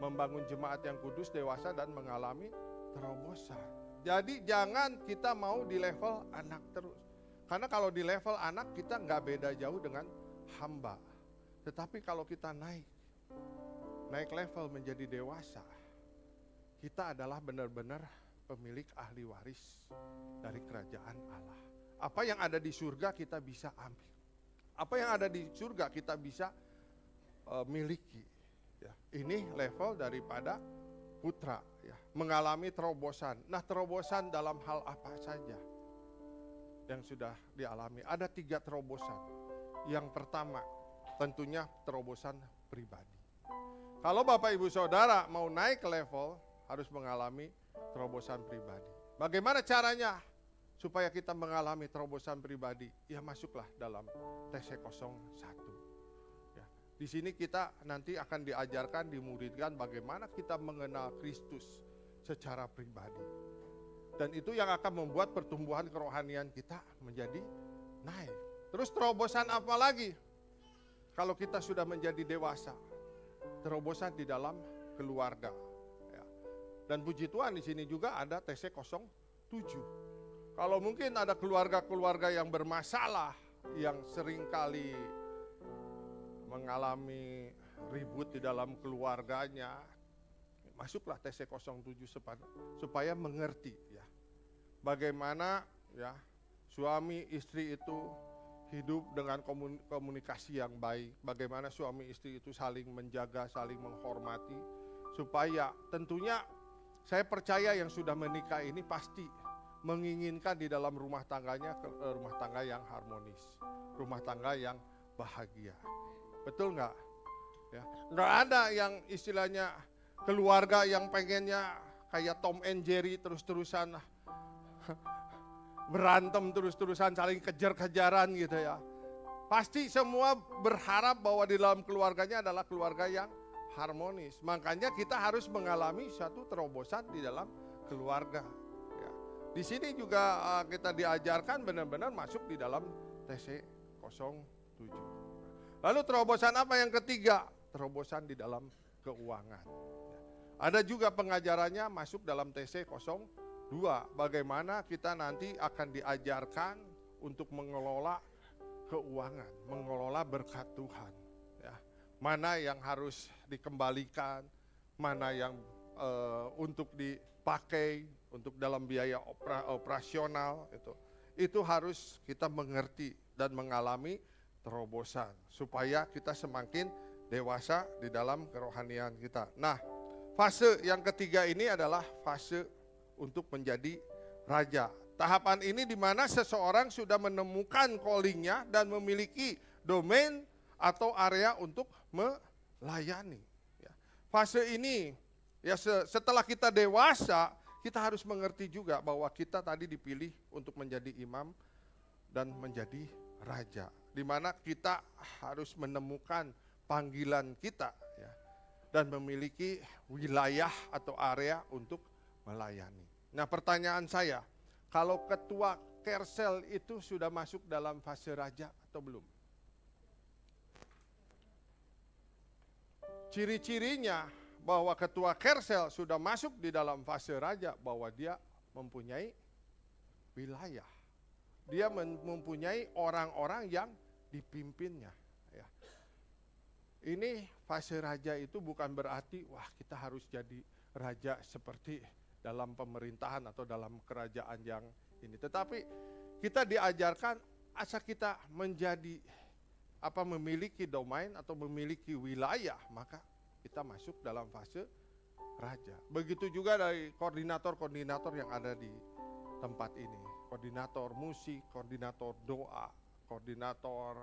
membangun jemaat yang kudus, dewasa dan mengalami terobosan. Jadi jangan kita mau di level anak terus. Karena kalau di level anak kita nggak beda jauh dengan hamba. Tetapi kalau kita naik level menjadi dewasa, kita adalah benar-benar pemilik ahli waris dari kerajaan Allah. Apa yang ada di surga kita bisa ambil. Apa yang ada di surga kita bisa miliki. Ya, ini level daripada putra. Ya, mengalami terobosan. Nah, terobosan dalam hal apa saja yang sudah dialami? Ada 3 terobosan. Yang pertama, tentunya terobosan pribadi. Kalau Bapak Ibu Saudara mau naik level, harus mengalami terobosan pribadi. Bagaimana caranya supaya kita mengalami terobosan pribadi? Ya, masuklah dalam TC01. Ya, di sini kita nanti akan diajarkan, dimuridkan bagaimana kita mengenal Kristus secara pribadi. Dan itu yang akan membuat pertumbuhan kerohanian kita menjadi naik. Terus terobosan apa lagi? Kalau kita sudah menjadi dewasa, terobosan di dalam keluarga. Ya. Dan puji Tuhan di sini juga ada TC07. Kalau mungkin ada keluarga-keluarga yang bermasalah, yang seringkali mengalami ribut di dalam keluarganya, masuklah TC07 supaya mengerti ya, bagaimana ya suami istri itu hidup dengan komunikasi yang baik, bagaimana suami istri itu saling menjaga, saling menghormati, supaya tentunya saya percaya yang sudah menikah ini pasti menginginkan di dalam rumah tangganya rumah tangga yang harmonis, rumah tangga yang bahagia. Betul nggak? Ya, nggak ada yang istilahnya keluarga yang pengennya kayak Tom and Jerry terus-terusan berantem terus-terusan saling kejar-kejaran gitu ya. Pasti semua berharap bahwa di dalam keluarganya adalah keluarga yang harmonis. Makanya kita harus mengalami suatu terobosan di dalam keluarga. Ya. Di sini juga kita diajarkan benar-benar masuk di dalam TC 07. Lalu terobosan apa yang ketiga? Terobosan di dalam keuangan. Ya. Ada juga pengajarannya masuk dalam TC 02. Bagaimana kita nanti akan diajarkan untuk mengelola keuangan, mengelola berkat Tuhan. Ya. Mana yang harus dikembalikan, mana yang untuk dipakai untuk dalam biaya operasional itu harus kita mengerti dan mengalami terobosan supaya kita semakin dewasa di dalam kerohanian kita. Nah, fase yang ketiga ini adalah fase untuk menjadi raja. Tahapan ini di mana seseorang sudah menemukan callingnya dan memiliki domain atau area untuk melayani. Ya. Fase ini, ya setelah kita dewasa, kita harus mengerti juga bahwa kita tadi dipilih untuk menjadi imam dan menjadi raja. Di mana kita harus menemukan panggilan kita ya, dan memiliki wilayah atau area untuk melayani. Nah, pertanyaan saya, kalau ketua Kersel itu sudah masuk dalam fase raja atau belum? Ciri-cirinya bahwa ketua Kersel sudah masuk di dalam fase raja bahwa dia mempunyai wilayah. Dia mempunyai orang-orang yang dipimpinnya. Ya. Ini fase raja itu bukan berarti wah kita harus jadi raja seperti dalam pemerintahan atau dalam kerajaan yang ini. Tetapi kita diajarkan asal kita menjadi memiliki domain atau memiliki wilayah, maka kita masuk dalam fase raja. Begitu juga dari koordinator-koordinator yang ada di tempat ini. Koordinator musik, koordinator doa, koordinator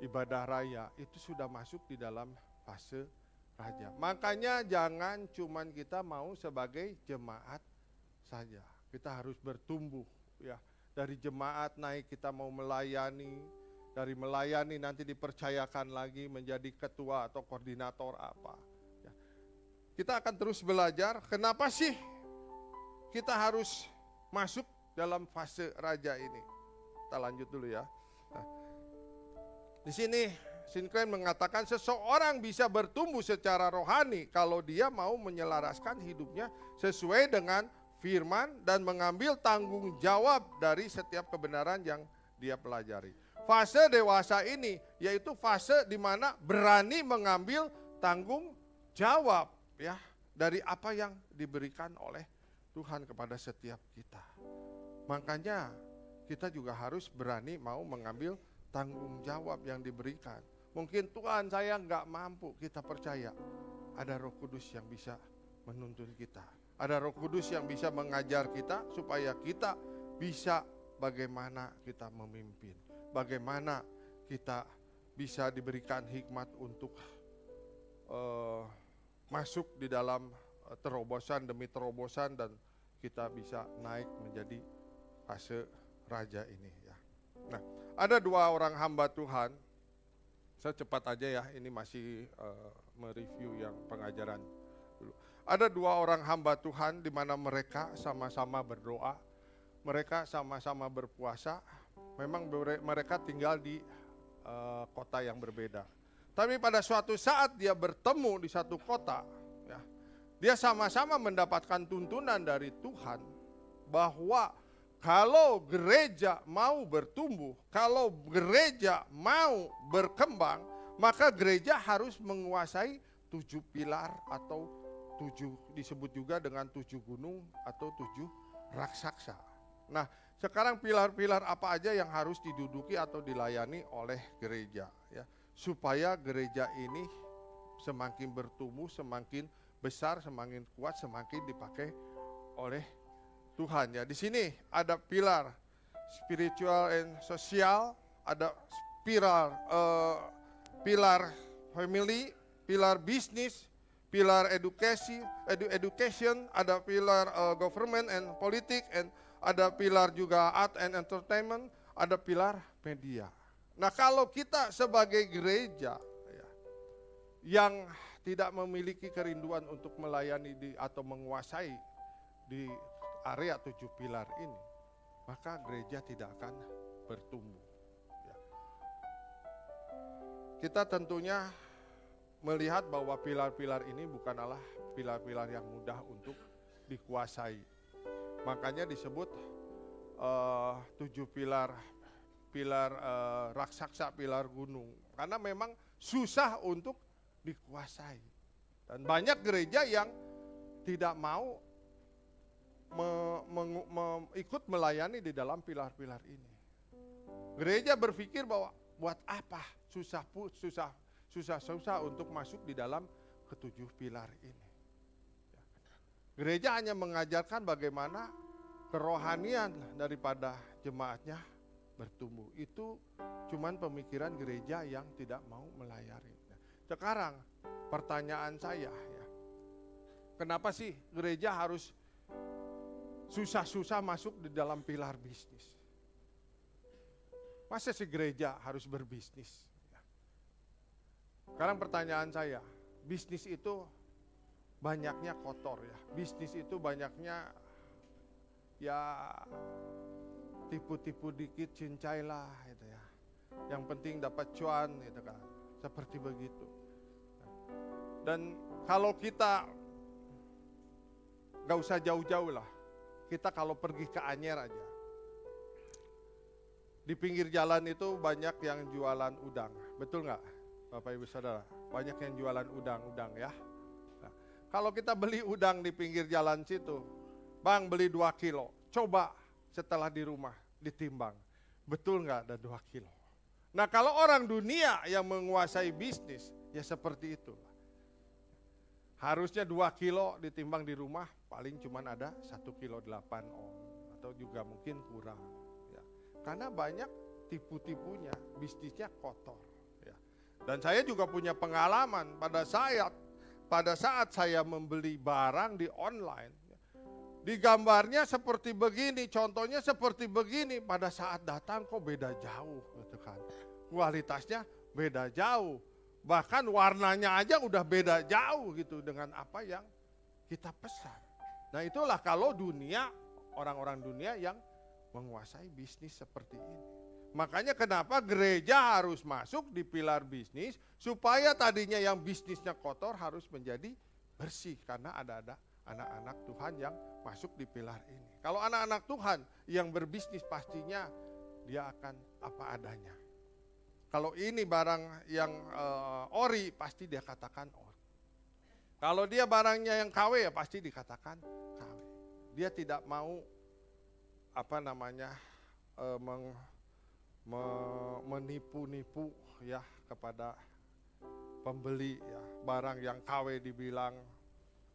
ibadah raya, itu sudah masuk di dalam fase raja. Makanya jangan cuman kita mau sebagai jemaat saja. Kita harus bertumbuh ya. Dari jemaat naik kita mau melayani, dari melayani nanti dipercayakan lagi menjadi ketua atau koordinator apa. Ya. Kita akan terus belajar. Kenapa sih kita harus masuk dalam fase raja ini? Kita lanjut dulu ya. Nah, di sini Sinclair mengatakan seseorang bisa bertumbuh secara rohani kalau dia mau menyelaraskan hidupnya sesuai dengan firman dan mengambil tanggung jawab dari setiap kebenaran yang dia pelajari. Fase dewasa ini yaitu fase di mana berani mengambil tanggung jawab ya dari apa yang diberikan oleh Tuhan kepada setiap kita. Makanya kita juga harus berani mau mengambil tanggung jawab yang diberikan. Mungkin Tuhan saya nggak mampu, kita percaya ada Roh Kudus yang bisa menuntun kita. Ada Roh Kudus yang bisa mengajar kita supaya kita bisa bagaimana kita memimpin. Bagaimana kita bisa diberikan hikmat untuk masuk di dalam terobosan demi terobosan dan kita bisa naik menjadi fase raja ini ya. Nah, ada dua orang hamba Tuhan. Saya cepat aja ya, ini masih mereview yang pengajaran dulu. Ada dua orang hamba Tuhan di mana mereka sama-sama berdoa, mereka sama-sama berpuasa. Memang mereka tinggal di kota yang berbeda. Tapi pada suatu saat dia bertemu di satu kota, ya, dia sama-sama mendapatkan tuntunan dari Tuhan bahwa kalau gereja mau bertumbuh, kalau gereja mau berkembang, maka gereja harus menguasai 7 pilar atau 7 disebut juga dengan 7 gunung atau 7 raksasa. Nah, sekarang pilar-pilar apa aja yang harus diduduki atau dilayani oleh gereja ya, supaya gereja ini semakin bertumbuh, semakin besar, semakin kuat, semakin dipakai oleh Tuhan ya. Di sini ada pilar spiritual and sosial, ada pilar family, pilar bisnis, pilar education, ada pilar government and politik, and ada pilar juga art and entertainment, ada pilar media. Nah, kalau kita sebagai gereja ya, yang tidak memiliki kerinduan untuk melayani atau menguasai di area 7 pilar ini, maka gereja tidak akan bertumbuh. Ya. Kita tentunya melihat bahwa pilar-pilar ini bukanlah pilar-pilar yang mudah untuk dikuasai. Makanya disebut 7 pilar raksasa, pilar gunung. Karena memang susah untuk dikuasai. Dan banyak gereja yang tidak mau ikut melayani di dalam pilar-pilar ini. Gereja berpikir bahwa buat apa susah untuk masuk di dalam ke-7 pilar ini. Gereja hanya mengajarkan bagaimana kerohanian daripada jemaatnya bertumbuh. Itu cuman pemikiran gereja yang tidak mau melayani. Sekarang pertanyaan saya ya, kenapa sih gereja harus susah-susah masuk di dalam pilar bisnis? Masa sih gereja harus berbisnis? Sekarang pertanyaan saya, bisnis itu banyaknya kotor ya. Bisnis itu banyaknya ya tipu-tipu dikit, cincailah gitu ya. Yang penting dapat cuan gitu kan. Seperti begitu. Dan kalau kita gak usah jauh-jauh lah. Kita kalau pergi ke Anyer aja. Di pinggir jalan itu banyak yang jualan udang. Betul gak Bapak Ibu Saudara? Banyak yang jualan udang ya. Kalau kita beli udang di pinggir jalan situ, Bang beli 2 kilo, coba setelah di rumah ditimbang, betul nggak ada 2 kilo? Nah kalau orang dunia yang menguasai bisnis, ya seperti itu. Harusnya 2 kilo ditimbang di rumah, paling cuma ada 1 kilo 8 on, atau juga mungkin kurang. Ya. Karena banyak tipu-tipunya, bisnisnya kotor. Ya. Dan saya juga punya pengalaman pada saat saya membeli barang di online, di gambarnya seperti begini, contohnya seperti begini, pada saat datang kok beda jauh gitu kan. Kualitasnya beda jauh, bahkan warnanya aja udah beda jauh gitu dengan apa yang kita pesan. Nah itulah kalau dunia, orang-orang dunia yang menguasai bisnis seperti ini. Makanya kenapa gereja harus masuk di pilar bisnis, supaya tadinya yang bisnisnya kotor harus menjadi bersih. Karena ada anak-anak Tuhan yang masuk di pilar ini. Kalau anak-anak Tuhan yang berbisnis pastinya dia akan apa adanya. Kalau ini barang yang ori pasti dia katakan ori. Kalau dia barangnya yang KW ya pasti dikatakan KW. Dia tidak mau menipu-nipu ya kepada pembeli ya. Barang yang KW dibilang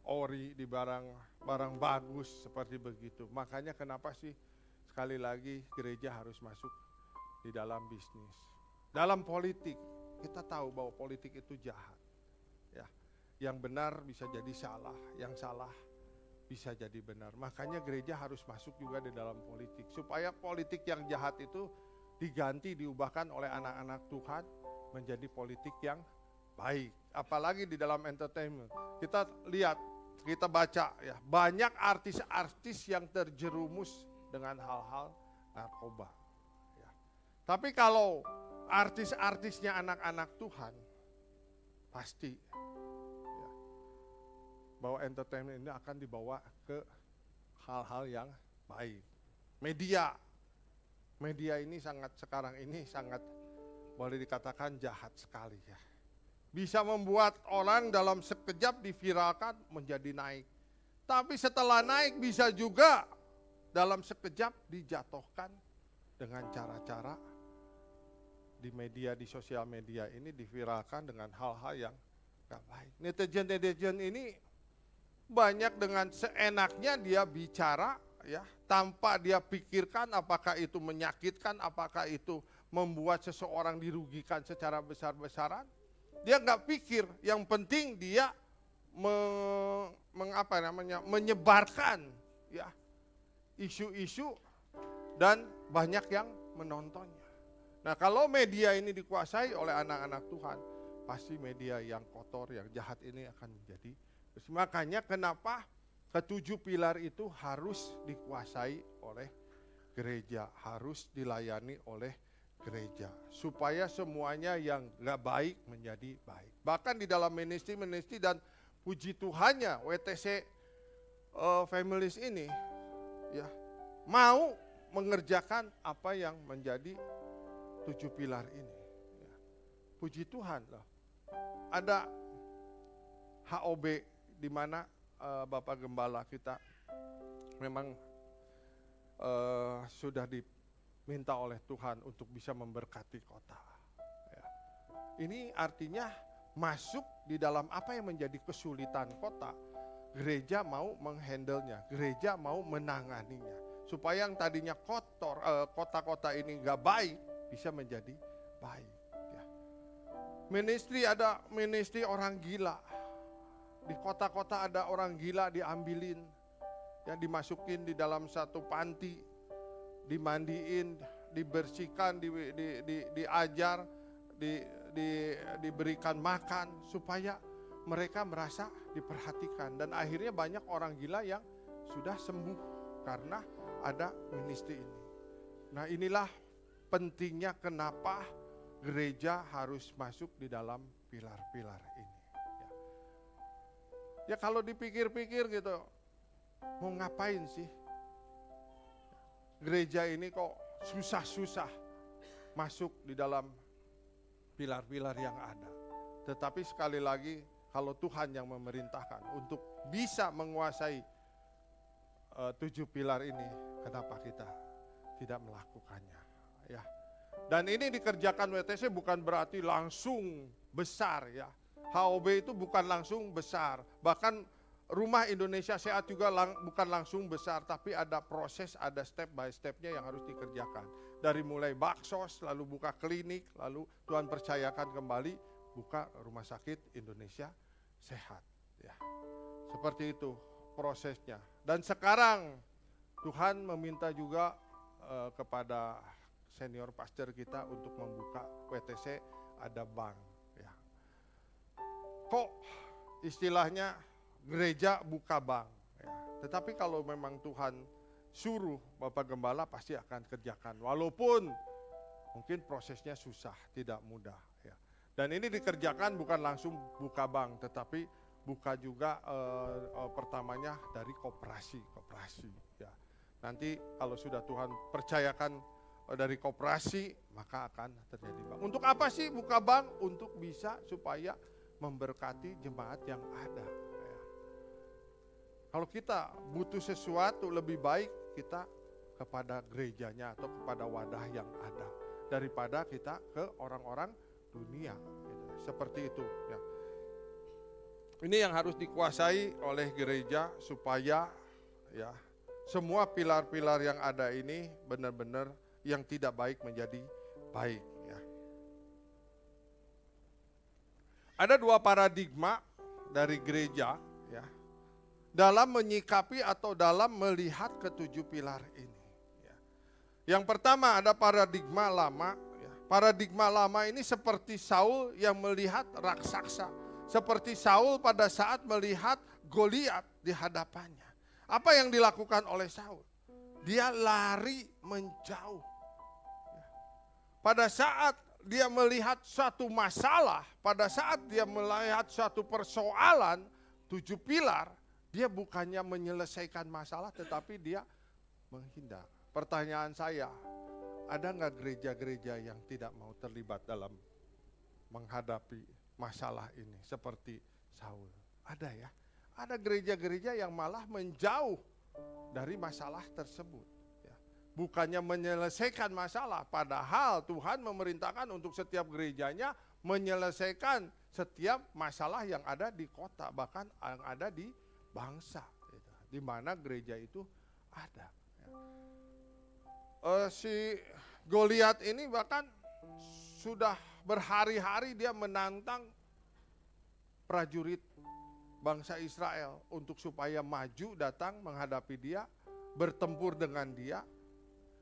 ori, di barang bagus seperti begitu. Makanya kenapa sih sekali lagi gereja harus masuk di dalam bisnis. Dalam politik kita tahu bahwa politik itu jahat. Ya. Yang benar bisa jadi salah, yang salah bisa jadi benar. Makanya gereja harus masuk juga di dalam politik supaya politik yang jahat itu diganti, diubahkan oleh anak-anak Tuhan menjadi politik yang baik. Apalagi di dalam entertainment. Kita lihat, kita baca ya, banyak artis-artis yang terjerumus dengan hal-hal narkoba. Ya. Tapi kalau artis-artisnya anak-anak Tuhan, pasti ya, bahwa entertainment ini akan dibawa ke hal-hal yang baik. Media ini sekarang ini sangat boleh dikatakan jahat sekali ya. Bisa membuat orang dalam sekejap diviralkan menjadi naik. Tapi setelah naik bisa juga dalam sekejap dijatuhkan dengan cara-cara di media, di sosial media ini diviralkan dengan hal-hal yang gak baik. Netizen ini banyak dengan seenaknya dia bicara ya, tanpa dia pikirkan apakah itu menyakitkan, apakah itu membuat seseorang dirugikan secara besar-besaran. Dia gak pikir, yang penting dia menyebarkan ya isu-isu dan banyak yang menontonnya. Nah, kalau media ini dikuasai oleh anak-anak Tuhan, pasti media yang kotor, yang jahat ini akan menjadi. Makanya kenapa ketujuh pilar itu harus dikuasai oleh gereja, harus dilayani oleh gereja, supaya semuanya yang gak baik menjadi baik. Bahkan di dalam ministry dan puji Tuhannya WTC Families ini ya mau mengerjakan apa yang menjadi tujuh pilar ini. Ya. Puji Tuhan loh. Ada HOB di mana Bapak Gembala kita memang sudah diminta oleh Tuhan untuk bisa memberkati kota. Ya. Ini artinya masuk di dalam apa yang menjadi kesulitan kota, gereja mau menghandle-nya, gereja mau menanganinya. Supaya yang tadinya kotor, kota-kota ini gak baik, bisa menjadi baik. Ya. Ministry, ada ministry orang gila. Di kota-kota ada orang gila diambilin, yang dimasukin di dalam satu panti, dimandiin, dibersihkan, diajar, diberikan makan supaya mereka merasa diperhatikan, dan akhirnya banyak orang gila yang sudah sembuh karena ada ministry ini. Nah, inilah pentingnya kenapa gereja harus masuk di dalam pilar-pilar ini. Ya kalau dipikir-pikir gitu, mau ngapain sih? Gereja ini kok susah-susah masuk di dalam pilar-pilar yang ada. Tetapi sekali lagi, kalau Tuhan yang memerintahkan untuk bisa menguasai tujuh pilar ini, kenapa kita tidak melakukannya? Ya. Dan ini dikerjakan WTC bukan berarti langsung besar ya. HOB itu bukan langsung besar. Bahkan Rumah Indonesia Sehat juga bukan langsung besar, tapi ada proses, ada step by stepnya yang harus dikerjakan. Dari mulai baksos, lalu buka klinik, lalu Tuhan percayakan kembali buka Rumah Sakit Indonesia Sehat. Ya, seperti itu prosesnya. Dan sekarang Tuhan meminta juga kepada senior pastor kita untuk membuka WTC, ada bank. Ya. Kok istilahnya gereja buka bank, ya. Tetapi kalau memang Tuhan suruh Bapak Gembala pasti akan kerjakan. Walaupun mungkin prosesnya susah, tidak mudah. Ya. Dan ini dikerjakan bukan langsung buka bank, tetapi buka juga pertamanya dari koperasi. Ya. Nanti kalau sudah Tuhan percayakan dari koperasi, maka akan terjadi bank. Untuk apa sih buka bank? Untuk bisa supaya memberkati jemaat yang ada. Kalau kita butuh sesuatu lebih baik kita kepada gerejanya atau kepada wadah yang ada daripada kita ke orang-orang dunia. Gitu. Seperti itu. Ya. Ini yang harus dikuasai oleh gereja supaya ya semua pilar-pilar yang ada ini benar-benar yang tidak baik menjadi baik. Ya. Ada dua paradigma dari gereja ya, dalam menyikapi atau dalam melihat ketujuh pilar ini. Yang pertama ada paradigma lama. Paradigma lama ini seperti Saul yang melihat raksasa. Seperti Saul pada saat melihat Goliat di hadapannya. Apa yang dilakukan oleh Saul? Dia lari menjauh. Pada saat dia melihat suatu masalah, pada saat dia melihat suatu persoalan, tujuh pilar, dia bukannya menyelesaikan masalah, tetapi dia menghindar. Pertanyaan saya, ada nggak gereja-gereja yang tidak mau terlibat dalam menghadapi masalah ini seperti Saul? Ada ya. Ada gereja-gereja yang malah menjauh dari masalah tersebut. Ya. Bukannya menyelesaikan masalah, padahal Tuhan memerintahkan untuk setiap gerejanya menyelesaikan setiap masalah yang ada di kota, bahkan yang ada di bangsa, gitu. Di mana gereja itu ada. Ya. Si Goliat ini bahkan sudah berhari-hari dia menantang prajurit bangsa Israel untuk supaya maju datang menghadapi dia, bertempur dengan dia.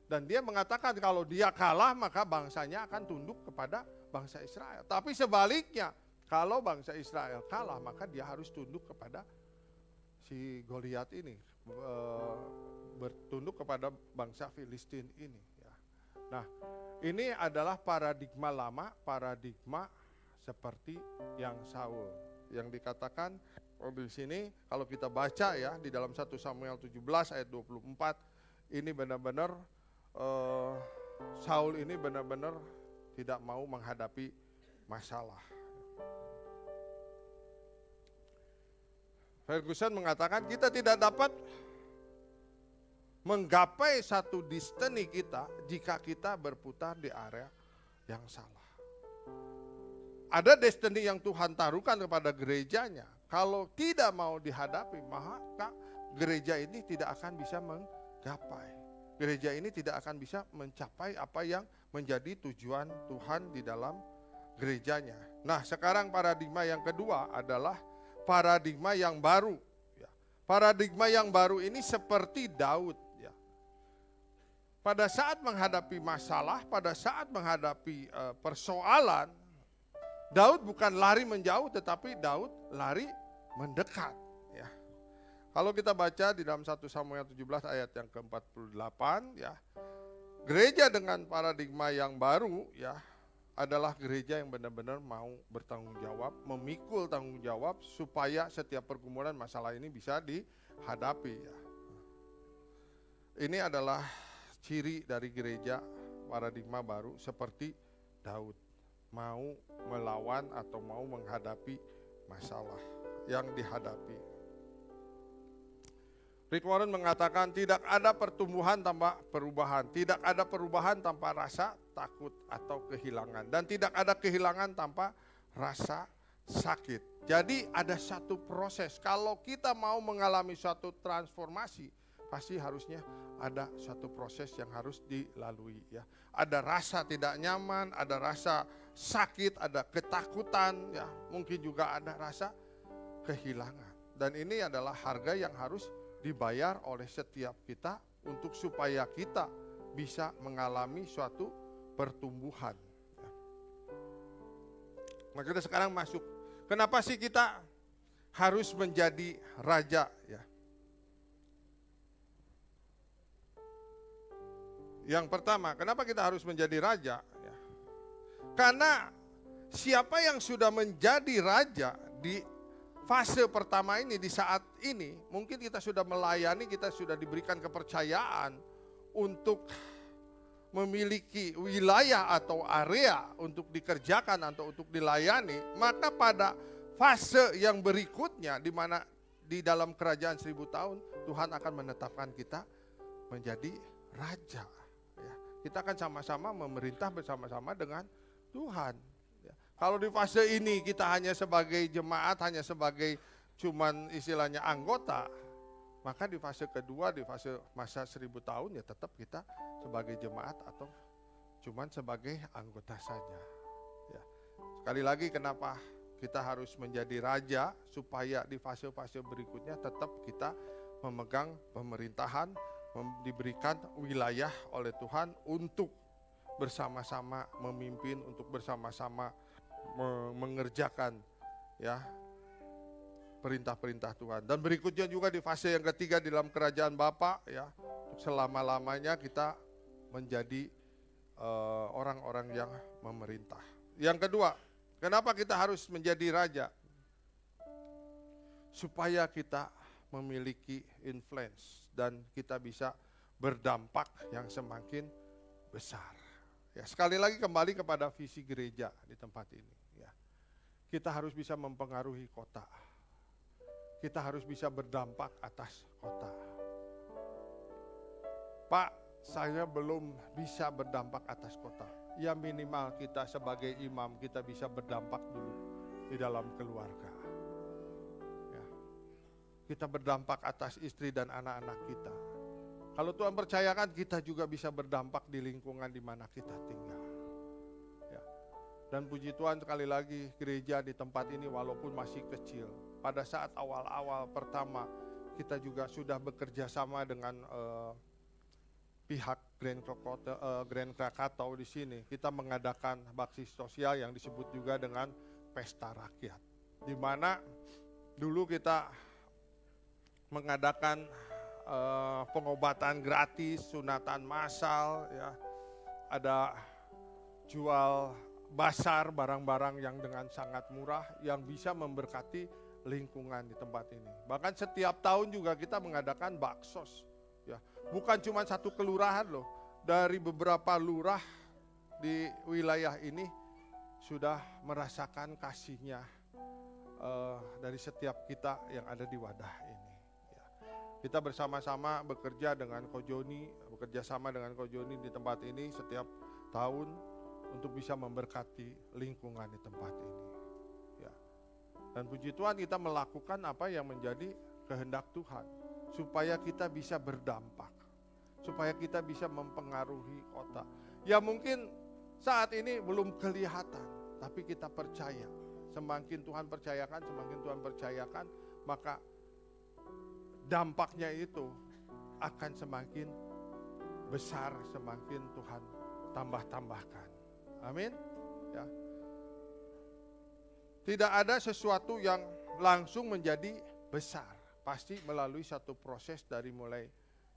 Dan dia mengatakan kalau dia kalah maka bangsanya akan tunduk kepada bangsa Israel. Tapi sebaliknya, kalau bangsa Israel kalah maka dia harus tunduk kepada si Goliat ini, bertunduk kepada bangsa Filistin ini. Ya. Nah, ini adalah paradigma lama, paradigma seperti yang Saul. Yang dikatakan di sini kalau kita baca ya di dalam 1 Samuel 17 ayat 24, ini benar-benar Saul ini benar-benar tidak mau menghadapi masalah. Ferguson mengatakan kita tidak dapat menggapai satu destiny kita jika kita berputar di area yang salah. Ada destiny yang Tuhan taruhkan kepada gerejanya. Kalau tidak mau dihadapi, maka gereja ini tidak akan bisa menggapai. Gereja ini tidak akan bisa mencapai apa yang menjadi tujuan Tuhan di dalam gerejanya. Nah, sekarang paradigma yang kedua adalah paradigma yang baru. Paradigma yang baru ini seperti Daud. Pada saat menghadapi masalah, pada saat menghadapi persoalan, Daud bukan lari menjauh, tetapi Daud lari mendekat. Ya. Kalau kita baca di dalam 1 Samuel 17 ayat yang ke-48, ya, gereja dengan paradigma yang baru, ya, adalah gereja yang benar-benar mau bertanggung jawab, memikul tanggung jawab supaya setiap pergumulan masalah ini bisa dihadapi. Ya. Ini adalah ciri dari gereja paradigma baru seperti Daud, mau melawan atau mau menghadapi masalah yang dihadapi. Rick Warren mengatakan tidak ada pertumbuhan tanpa perubahan, tidak ada perubahan tanpa rasa takut atau kehilangan, dan tidak ada kehilangan tanpa rasa sakit. Jadi ada satu proses, kalau kita mau mengalami suatu transformasi, pasti harusnya ada satu proses yang harus dilalui. Ya. Ada rasa tidak nyaman, ada rasa sakit, ada ketakutan, ya, mungkin juga ada rasa kehilangan. Dan ini adalah harga yang harus dibayar oleh setiap kita untuk supaya kita bisa mengalami suatu pertumbuhan. Ya. Nah, kita sekarang masuk. Kenapa sih kita harus menjadi raja? Ya. Yang pertama, kenapa kita harus menjadi raja? Ya. Karena siapa yang sudah menjadi raja di fase pertama ini, di saat ini, mungkin kita sudah melayani, kita sudah diberikan kepercayaan untuk memiliki wilayah atau area untuk dikerjakan atau untuk dilayani, maka pada fase yang berikutnya, di mana di dalam kerajaan 1000 tahun, Tuhan akan menetapkan kita menjadi raja. Kita akan sama-sama memerintah bersama-sama dengan Tuhan. Kalau di fase ini kita hanya sebagai jemaat, hanya sebagai cuman istilahnya anggota, maka di fase kedua, di fase masa 1000 tahun ya tetap kita sebagai jemaat atau cuman sebagai anggota saja. Ya. Sekali lagi kenapa kita harus menjadi raja, supaya di fase-fase berikutnya tetap kita memegang pemerintahan, diberikan wilayah oleh Tuhan untuk bersama-sama memimpin, untuk bersama-sama mengerjakan ya perintah-perintah Tuhan. Dan berikutnya juga di fase yang ketiga di dalam kerajaan Bapa, ya, selama-lamanya kita menjadi orang-orang yang memerintah. Yang kedua, kenapa kita harus menjadi raja? Supaya kita memiliki influence dan kita bisa berdampak yang semakin besar. Ya, sekali lagi kembali kepada visi gereja di tempat ini. Ya. Kita harus bisa mempengaruhi kota. Kita harus bisa berdampak atas kota. Pak, saya belum bisa berdampak atas kota. Ya minimal kita sebagai imam kita bisa berdampak dulu di dalam keluarga. Ya. Kita berdampak atas istri dan anak-anak kita. Kalau Tuhan percayakan, kita juga bisa berdampak di lingkungan di mana kita tinggal. Ya. Dan puji Tuhan, sekali lagi gereja di tempat ini walaupun masih kecil, pada saat awal-awal pertama kita juga sudah bekerja sama dengan pihak Grand Krakatau di sini. Kita mengadakan bakti sosial yang disebut juga dengan pesta rakyat, di mana dulu kita mengadakan pengobatan gratis, sunatan massal, ya, ada jual basar barang-barang yang dengan sangat murah yang bisa memberkati lingkungan di tempat ini. Bahkan setiap tahun juga kita mengadakan baksos, ya, bukan cuma satu kelurahan loh, dari beberapa lurah di wilayah ini sudah merasakan kasihnya dari setiap kita yang ada di wadah ini. Kita bersama-sama bekerja dengan Kojoni, bekerja sama dengan Kojoni di tempat ini setiap tahun untuk bisa memberkati lingkungan di tempat ini. Ya. Dan puji Tuhan kita melakukan apa yang menjadi kehendak Tuhan, supaya kita bisa berdampak, supaya kita bisa mempengaruhi kota. Ya mungkin saat ini belum kelihatan, tapi kita percaya. Semakin Tuhan percayakan, maka dampaknya itu akan semakin besar, semakin Tuhan tambah-tambahkan. Amin. Ya. Tidak ada sesuatu yang langsung menjadi besar. Pasti melalui satu proses dari mulai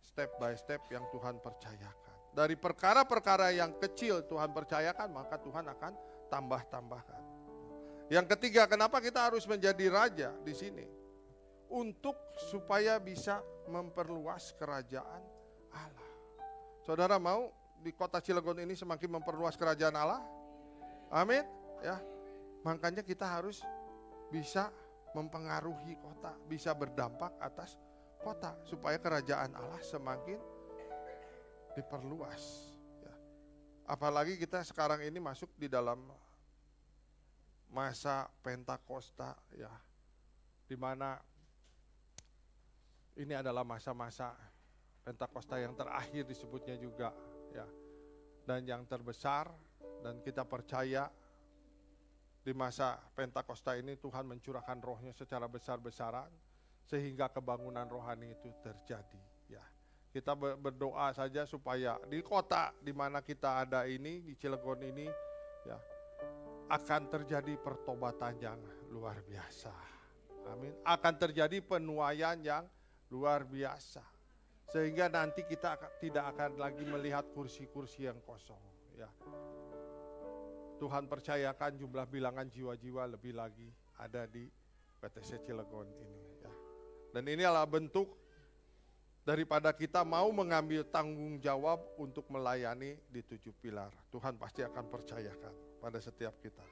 step by step yang Tuhan percayakan. Dari perkara-perkara yang kecil Tuhan percayakan, maka Tuhan akan tambah-tambahkan. Yang ketiga, kenapa kita harus menjadi raja di sini? Untuk supaya bisa memperluas kerajaan Allah. Saudara mau di kota Cilegon ini semakin memperluas kerajaan Allah? Amin. Ya, makanya kita harus bisa mempengaruhi kota, bisa berdampak atas kota supaya kerajaan Allah semakin diperluas. Ya. Apalagi kita sekarang ini masuk di dalam masa Pentakosta, ya, di mana ini adalah masa-masa Pentakosta yang terakhir disebutnya juga, ya, dan yang terbesar. Dan kita percaya di masa Pentakosta ini Tuhan mencurahkan rohnya secara besar-besaran sehingga kebangunan rohani itu terjadi. Ya, kita berdoa saja supaya di kota di mana kita ada ini, di Cilegon ini, ya, akan terjadi pertobatan yang luar biasa. Amin. Akan terjadi penuaian yang luar biasa, sehingga nanti kita tidak akan lagi melihat kursi-kursi yang kosong. Ya. Tuhan percayakan jumlah bilangan jiwa-jiwa lebih lagi ada di PTC Cilegon ini. Ya. Dan ini adalah bentuk daripada kita mau mengambil tanggung jawab untuk melayani di 7 pilar. Tuhan pasti akan percayakan pada setiap kita.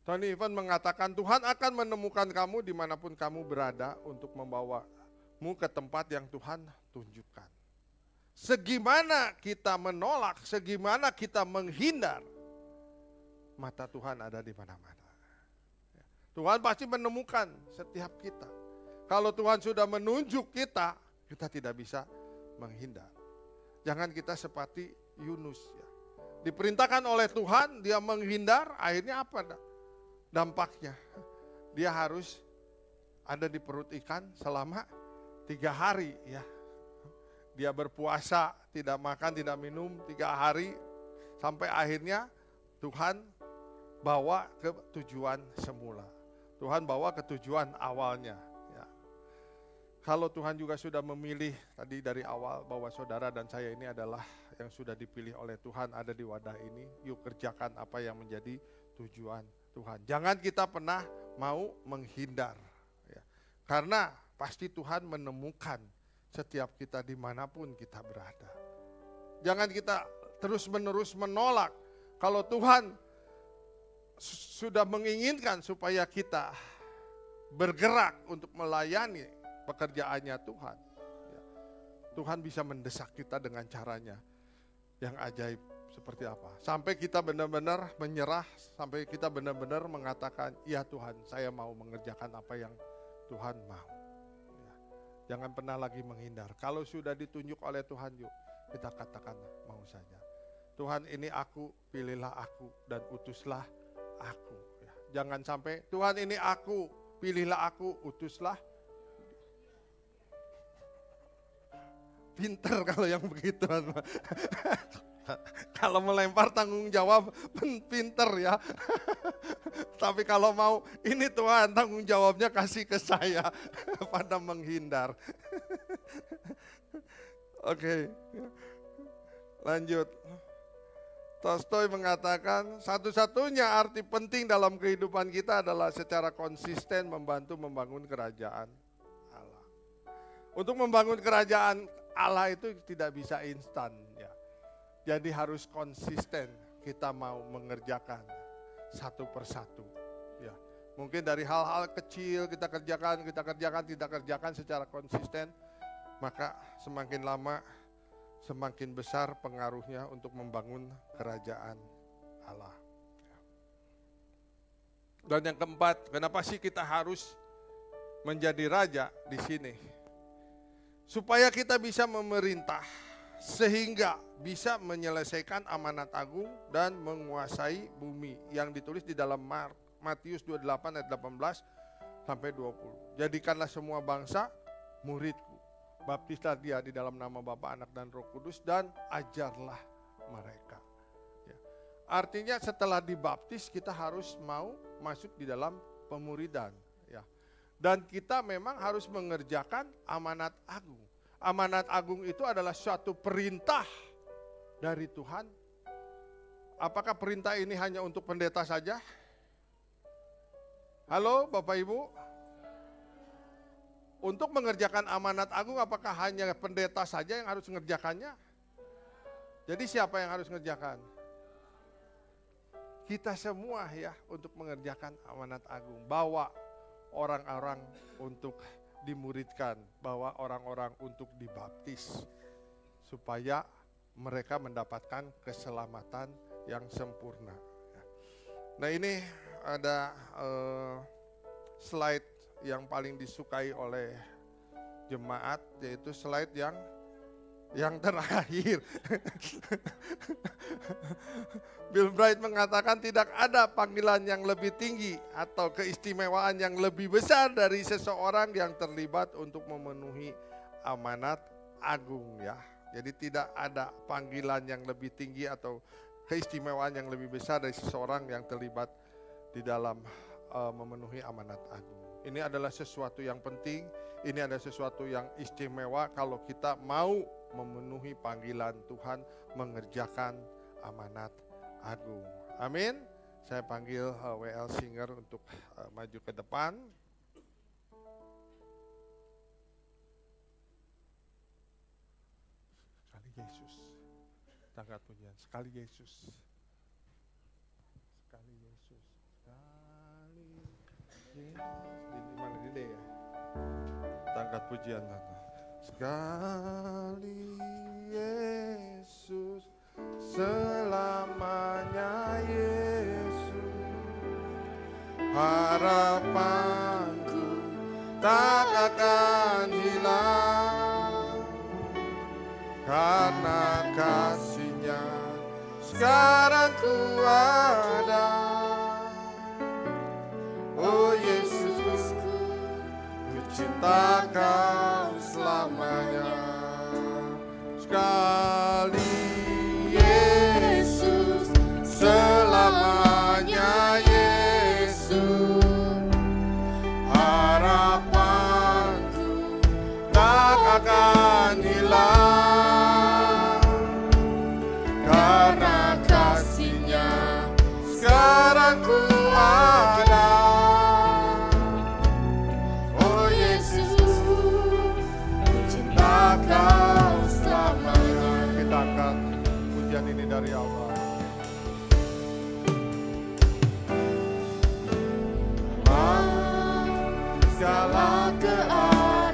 Tony Evans mengatakan Tuhan akan menemukan kamu dimanapun kamu berada untuk membawamu ke tempat yang Tuhan tunjukkan. Segimana kita menolak, segimana kita menghindar, mata Tuhan ada di mana-mana. Tuhan pasti menemukan setiap kita. Kalau Tuhan sudah menunjuk kita, kita tidak bisa menghindar. Jangan kita seperti Yunus. Ya. Diperintahkan oleh Tuhan, dia menghindar, akhirnya apa? Dampaknya dia harus ada di perut ikan selama 3 hari, ya. Dia berpuasa, tidak makan, tidak minum 3 hari, sampai akhirnya Tuhan bawa ke tujuan semula. Tuhan bawa ke tujuan awalnya. Ya. Kalau Tuhan juga sudah memilih tadi dari awal bahwa saudara dan saya ini adalah yang sudah dipilih oleh Tuhan ada di wadah ini, yuk kerjakan apa yang menjadi tujuan Tuhan. Jangan kita pernah mau menghindar. Ya. Karena pasti Tuhan menemukan setiap kita dimanapun kita berada. Jangan kita terus-menerus menolak. Kalau Tuhan sudah menginginkan supaya kita bergerak untuk melayani pekerjaannya Tuhan. Ya. Tuhan bisa mendesak kita dengan caranya yang ajaib seperti apa. Sampai kita benar-benar menyerah, sampai kita benar-benar mengatakan, ya Tuhan, saya mau mengerjakan apa yang Tuhan mau. Ya. Jangan pernah lagi menghindar. Kalau sudah ditunjuk oleh Tuhan, yuk kita katakan mau saja. Tuhan, ini aku, pilihlah aku dan utuslah aku. Ya. Jangan sampai, Tuhan ini aku, pilihlah aku, utuslah. Pinter kalau yang begitu. Kalau melempar tanggung jawab pinter ya. Tapi kalau mau, ini Tuhan tanggung jawabnya kasih ke saya. Pada menghindar. Oke, lanjut. Tolstoy mengatakan, satu-satunya arti penting dalam kehidupan kita adalah secara konsisten membantu membangun kerajaan Allah. Untuk membangun kerajaan Allah itu tidak bisa instan ya. Jadi harus konsisten kita mau mengerjakan satu persatu ya. Mungkin dari hal-hal kecil kita kerjakan secara konsisten, maka semakin lama semakin besar pengaruhnya untuk membangun kerajaan Allah. Dan yang keempat, kenapa sih kita harus menjadi raja di sini? Supaya kita bisa memerintah, sehingga bisa menyelesaikan amanat agung dan menguasai bumi yang ditulis di dalam Matius 28 ayat 18 sampai 20. Jadikanlah semua bangsa muridku, baptislah dia di dalam nama Bapa, Anak dan Roh Kudus, dan ajarlah mereka. Ya. Artinya setelah dibaptis kita harus mau masuk di dalam pemuridan. Ya. Dan kita memang harus mengerjakan amanat agung. Amanat agung itu adalah suatu perintah dari Tuhan. Apakah perintah ini hanya untuk pendeta saja? Halo Bapak Ibu? Untuk mengerjakan amanat agung apakah hanya pendeta saja yang harus mengerjakannya? Jadi siapa yang harus mengerjakan? Kita semua ya untuk mengerjakan amanat agung. Bawa orang-orang untuk dimuridkan, bawa orang-orang untuk dibaptis supaya mereka mendapatkan keselamatan yang sempurna. Nah ini ada slide yang paling disukai oleh jemaat, yaitu slide yang terakhir. Bill Bright mengatakan tidak ada panggilan yang lebih tinggi atau keistimewaan yang lebih besar dari seseorang yang terlibat untuk memenuhi amanat agung ya. Jadi tidak ada panggilan yang lebih tinggi atau keistimewaan yang lebih besar dari seseorang yang terlibat di dalam memenuhi amanat agung. Ini adalah sesuatu yang penting, ini adalah sesuatu yang istimewa kalau kita mau memenuhi panggilan Tuhan mengerjakan amanat agung. Amin. Saya panggil WL Singer untuk maju ke depan. Sekali Yesus. Tangkat pujian. Sekali Yesus. Sekali Yesus. Sekali Yesus. Di mana di ya? Tangkat pujian. Sekali Yesus, selamanya Yesus, harapanku tak akan hilang, karena kasih-Nya sekarang ku ada. Oh Yesus, ku cinta Kau selamanya. Sekali Yesus, selamanya Yesus, harapanku tak akan hilang, karena kasih-Nya sekarang ku ada. Oh Yesus, cinta Kau selamanya. Kita angkat pujian ini dari Allah. Segala keadaan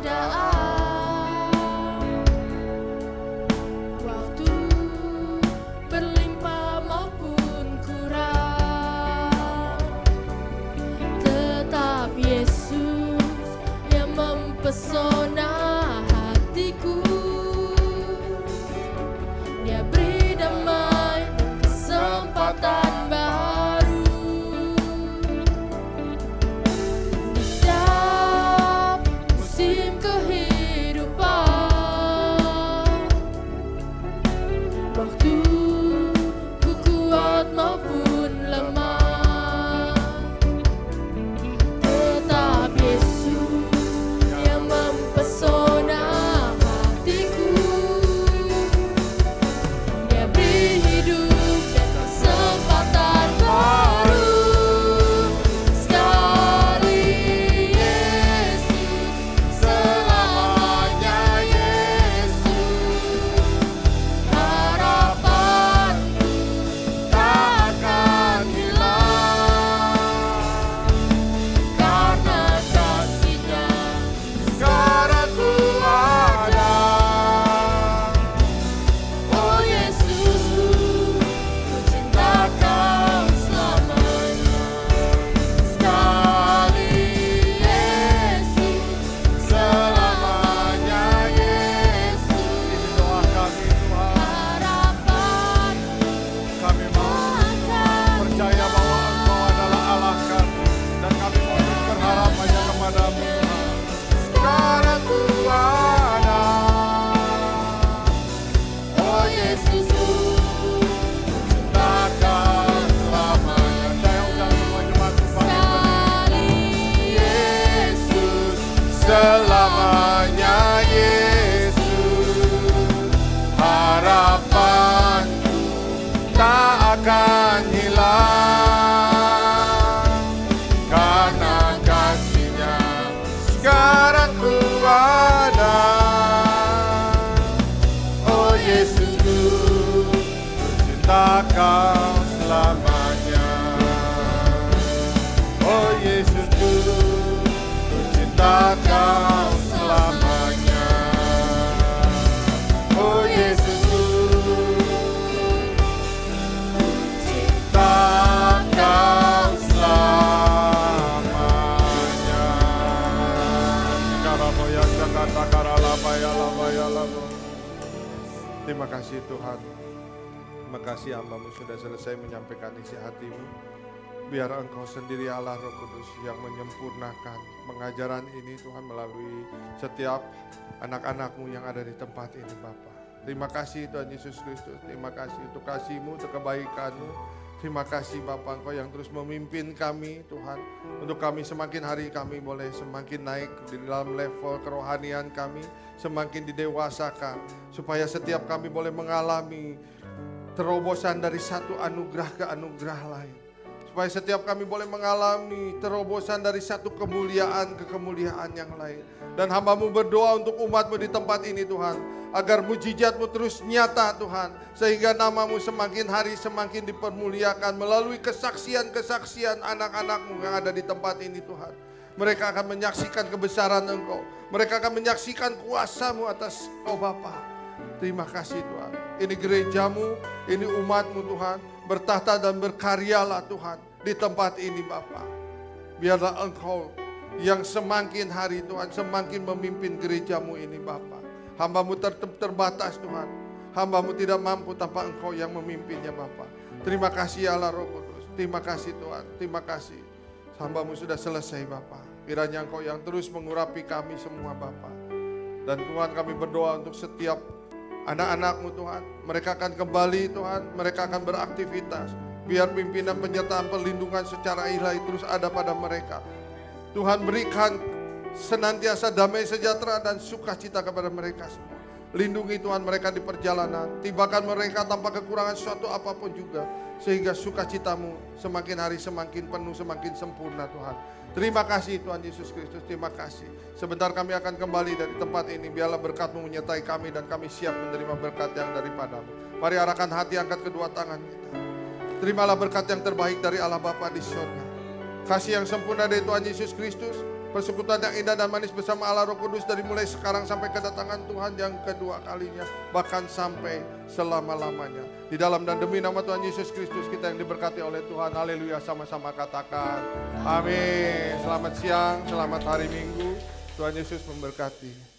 Terima kasih Tuhan. Terima kasih hamba-Mu sudah selesai menyampaikan isi hati-Mu. Biar Engkau sendiri Allah Roh Kudus yang menyempurnakan pengajaran ini Tuhan melalui setiap anak-anak-Mu yang ada di tempat ini Bapa. Terima kasih Tuhan Yesus Kristus. Terima kasih untuk kasih-Mu, untuk kebaikan-Mu. Terima kasih Bapa, Engkau yang terus memimpin kami Tuhan. Untuk kami semakin hari kami boleh semakin naik di dalam level kerohanian kami. Semakin didewasakan. Supaya setiap kami boleh mengalami terobosan dari satu anugerah ke anugerah lain. Supaya setiap kami boleh mengalami terobosan dari satu kemuliaan ke kemuliaan yang lain. Dan hamba-Mu berdoa untuk umat-Mu di tempat ini Tuhan. Agar mujizat-Mu terus nyata Tuhan. Sehingga nama-Mu semakin hari semakin dipermuliakan melalui kesaksian-kesaksian anak-anak-Mu yang ada di tempat ini Tuhan. Mereka akan menyaksikan kebesaran Engkau. Mereka akan menyaksikan kuasa-Mu atas Engkau Bapa. Terima kasih Tuhan. Ini gereja-Mu, ini umat-Mu Tuhan. Bertahta dan berkaryalah Tuhan di tempat ini Bapa. Biarlah Engkau yang semakin hari Tuhan semakin memimpin gereja-Mu ini Bapa. Hamba-Mu terbatas Tuhan. Hamba-Mu tidak mampu tanpa Engkau yang memimpinnya Bapa. Terima kasih Allah Roh Kudus. Terima kasih Tuhan. Terima kasih. Hamba-Mu sudah selesai Bapa. Kiranya Engkau yang terus mengurapi kami semua Bapa. Dan Tuhan kami berdoa untuk setiap anak-anak-Mu Tuhan. Mereka akan kembali Tuhan. Mereka akan beraktivitas. Biar pimpinan penyertaan perlindungan secara ilahi terus ada pada mereka. Tuhan berikan senantiasa damai sejahtera dan sukacita kepada mereka semua. Lindungi Tuhan mereka di perjalanan. Tibakan mereka tanpa kekurangan suatu apapun juga. Sehingga sukacita-Mu semakin hari semakin penuh, semakin sempurna Tuhan. Terima kasih Tuhan Yesus Kristus, terima kasih. Sebentar kami akan kembali dari tempat ini. Biarlah berkat-Mu menyertai kami dan kami siap menerima berkat yang daripada-Mu. Mari arahkan hati, angkat kedua tangan kita. Terimalah berkat yang terbaik dari Allah Bapa di surga. Kasih yang sempurna dari Tuhan Yesus Kristus. Persekutuan yang indah dan manis bersama Allah Roh Kudus dari mulai sekarang sampai kedatangan Tuhan yang kedua kalinya. Bahkan sampai selama-lamanya. Di dalam dan demi nama Tuhan Yesus Kristus kita yang diberkati oleh Tuhan. Haleluya, sama-sama katakan amin. Selamat siang, selamat hari Minggu. Tuhan Yesus memberkati.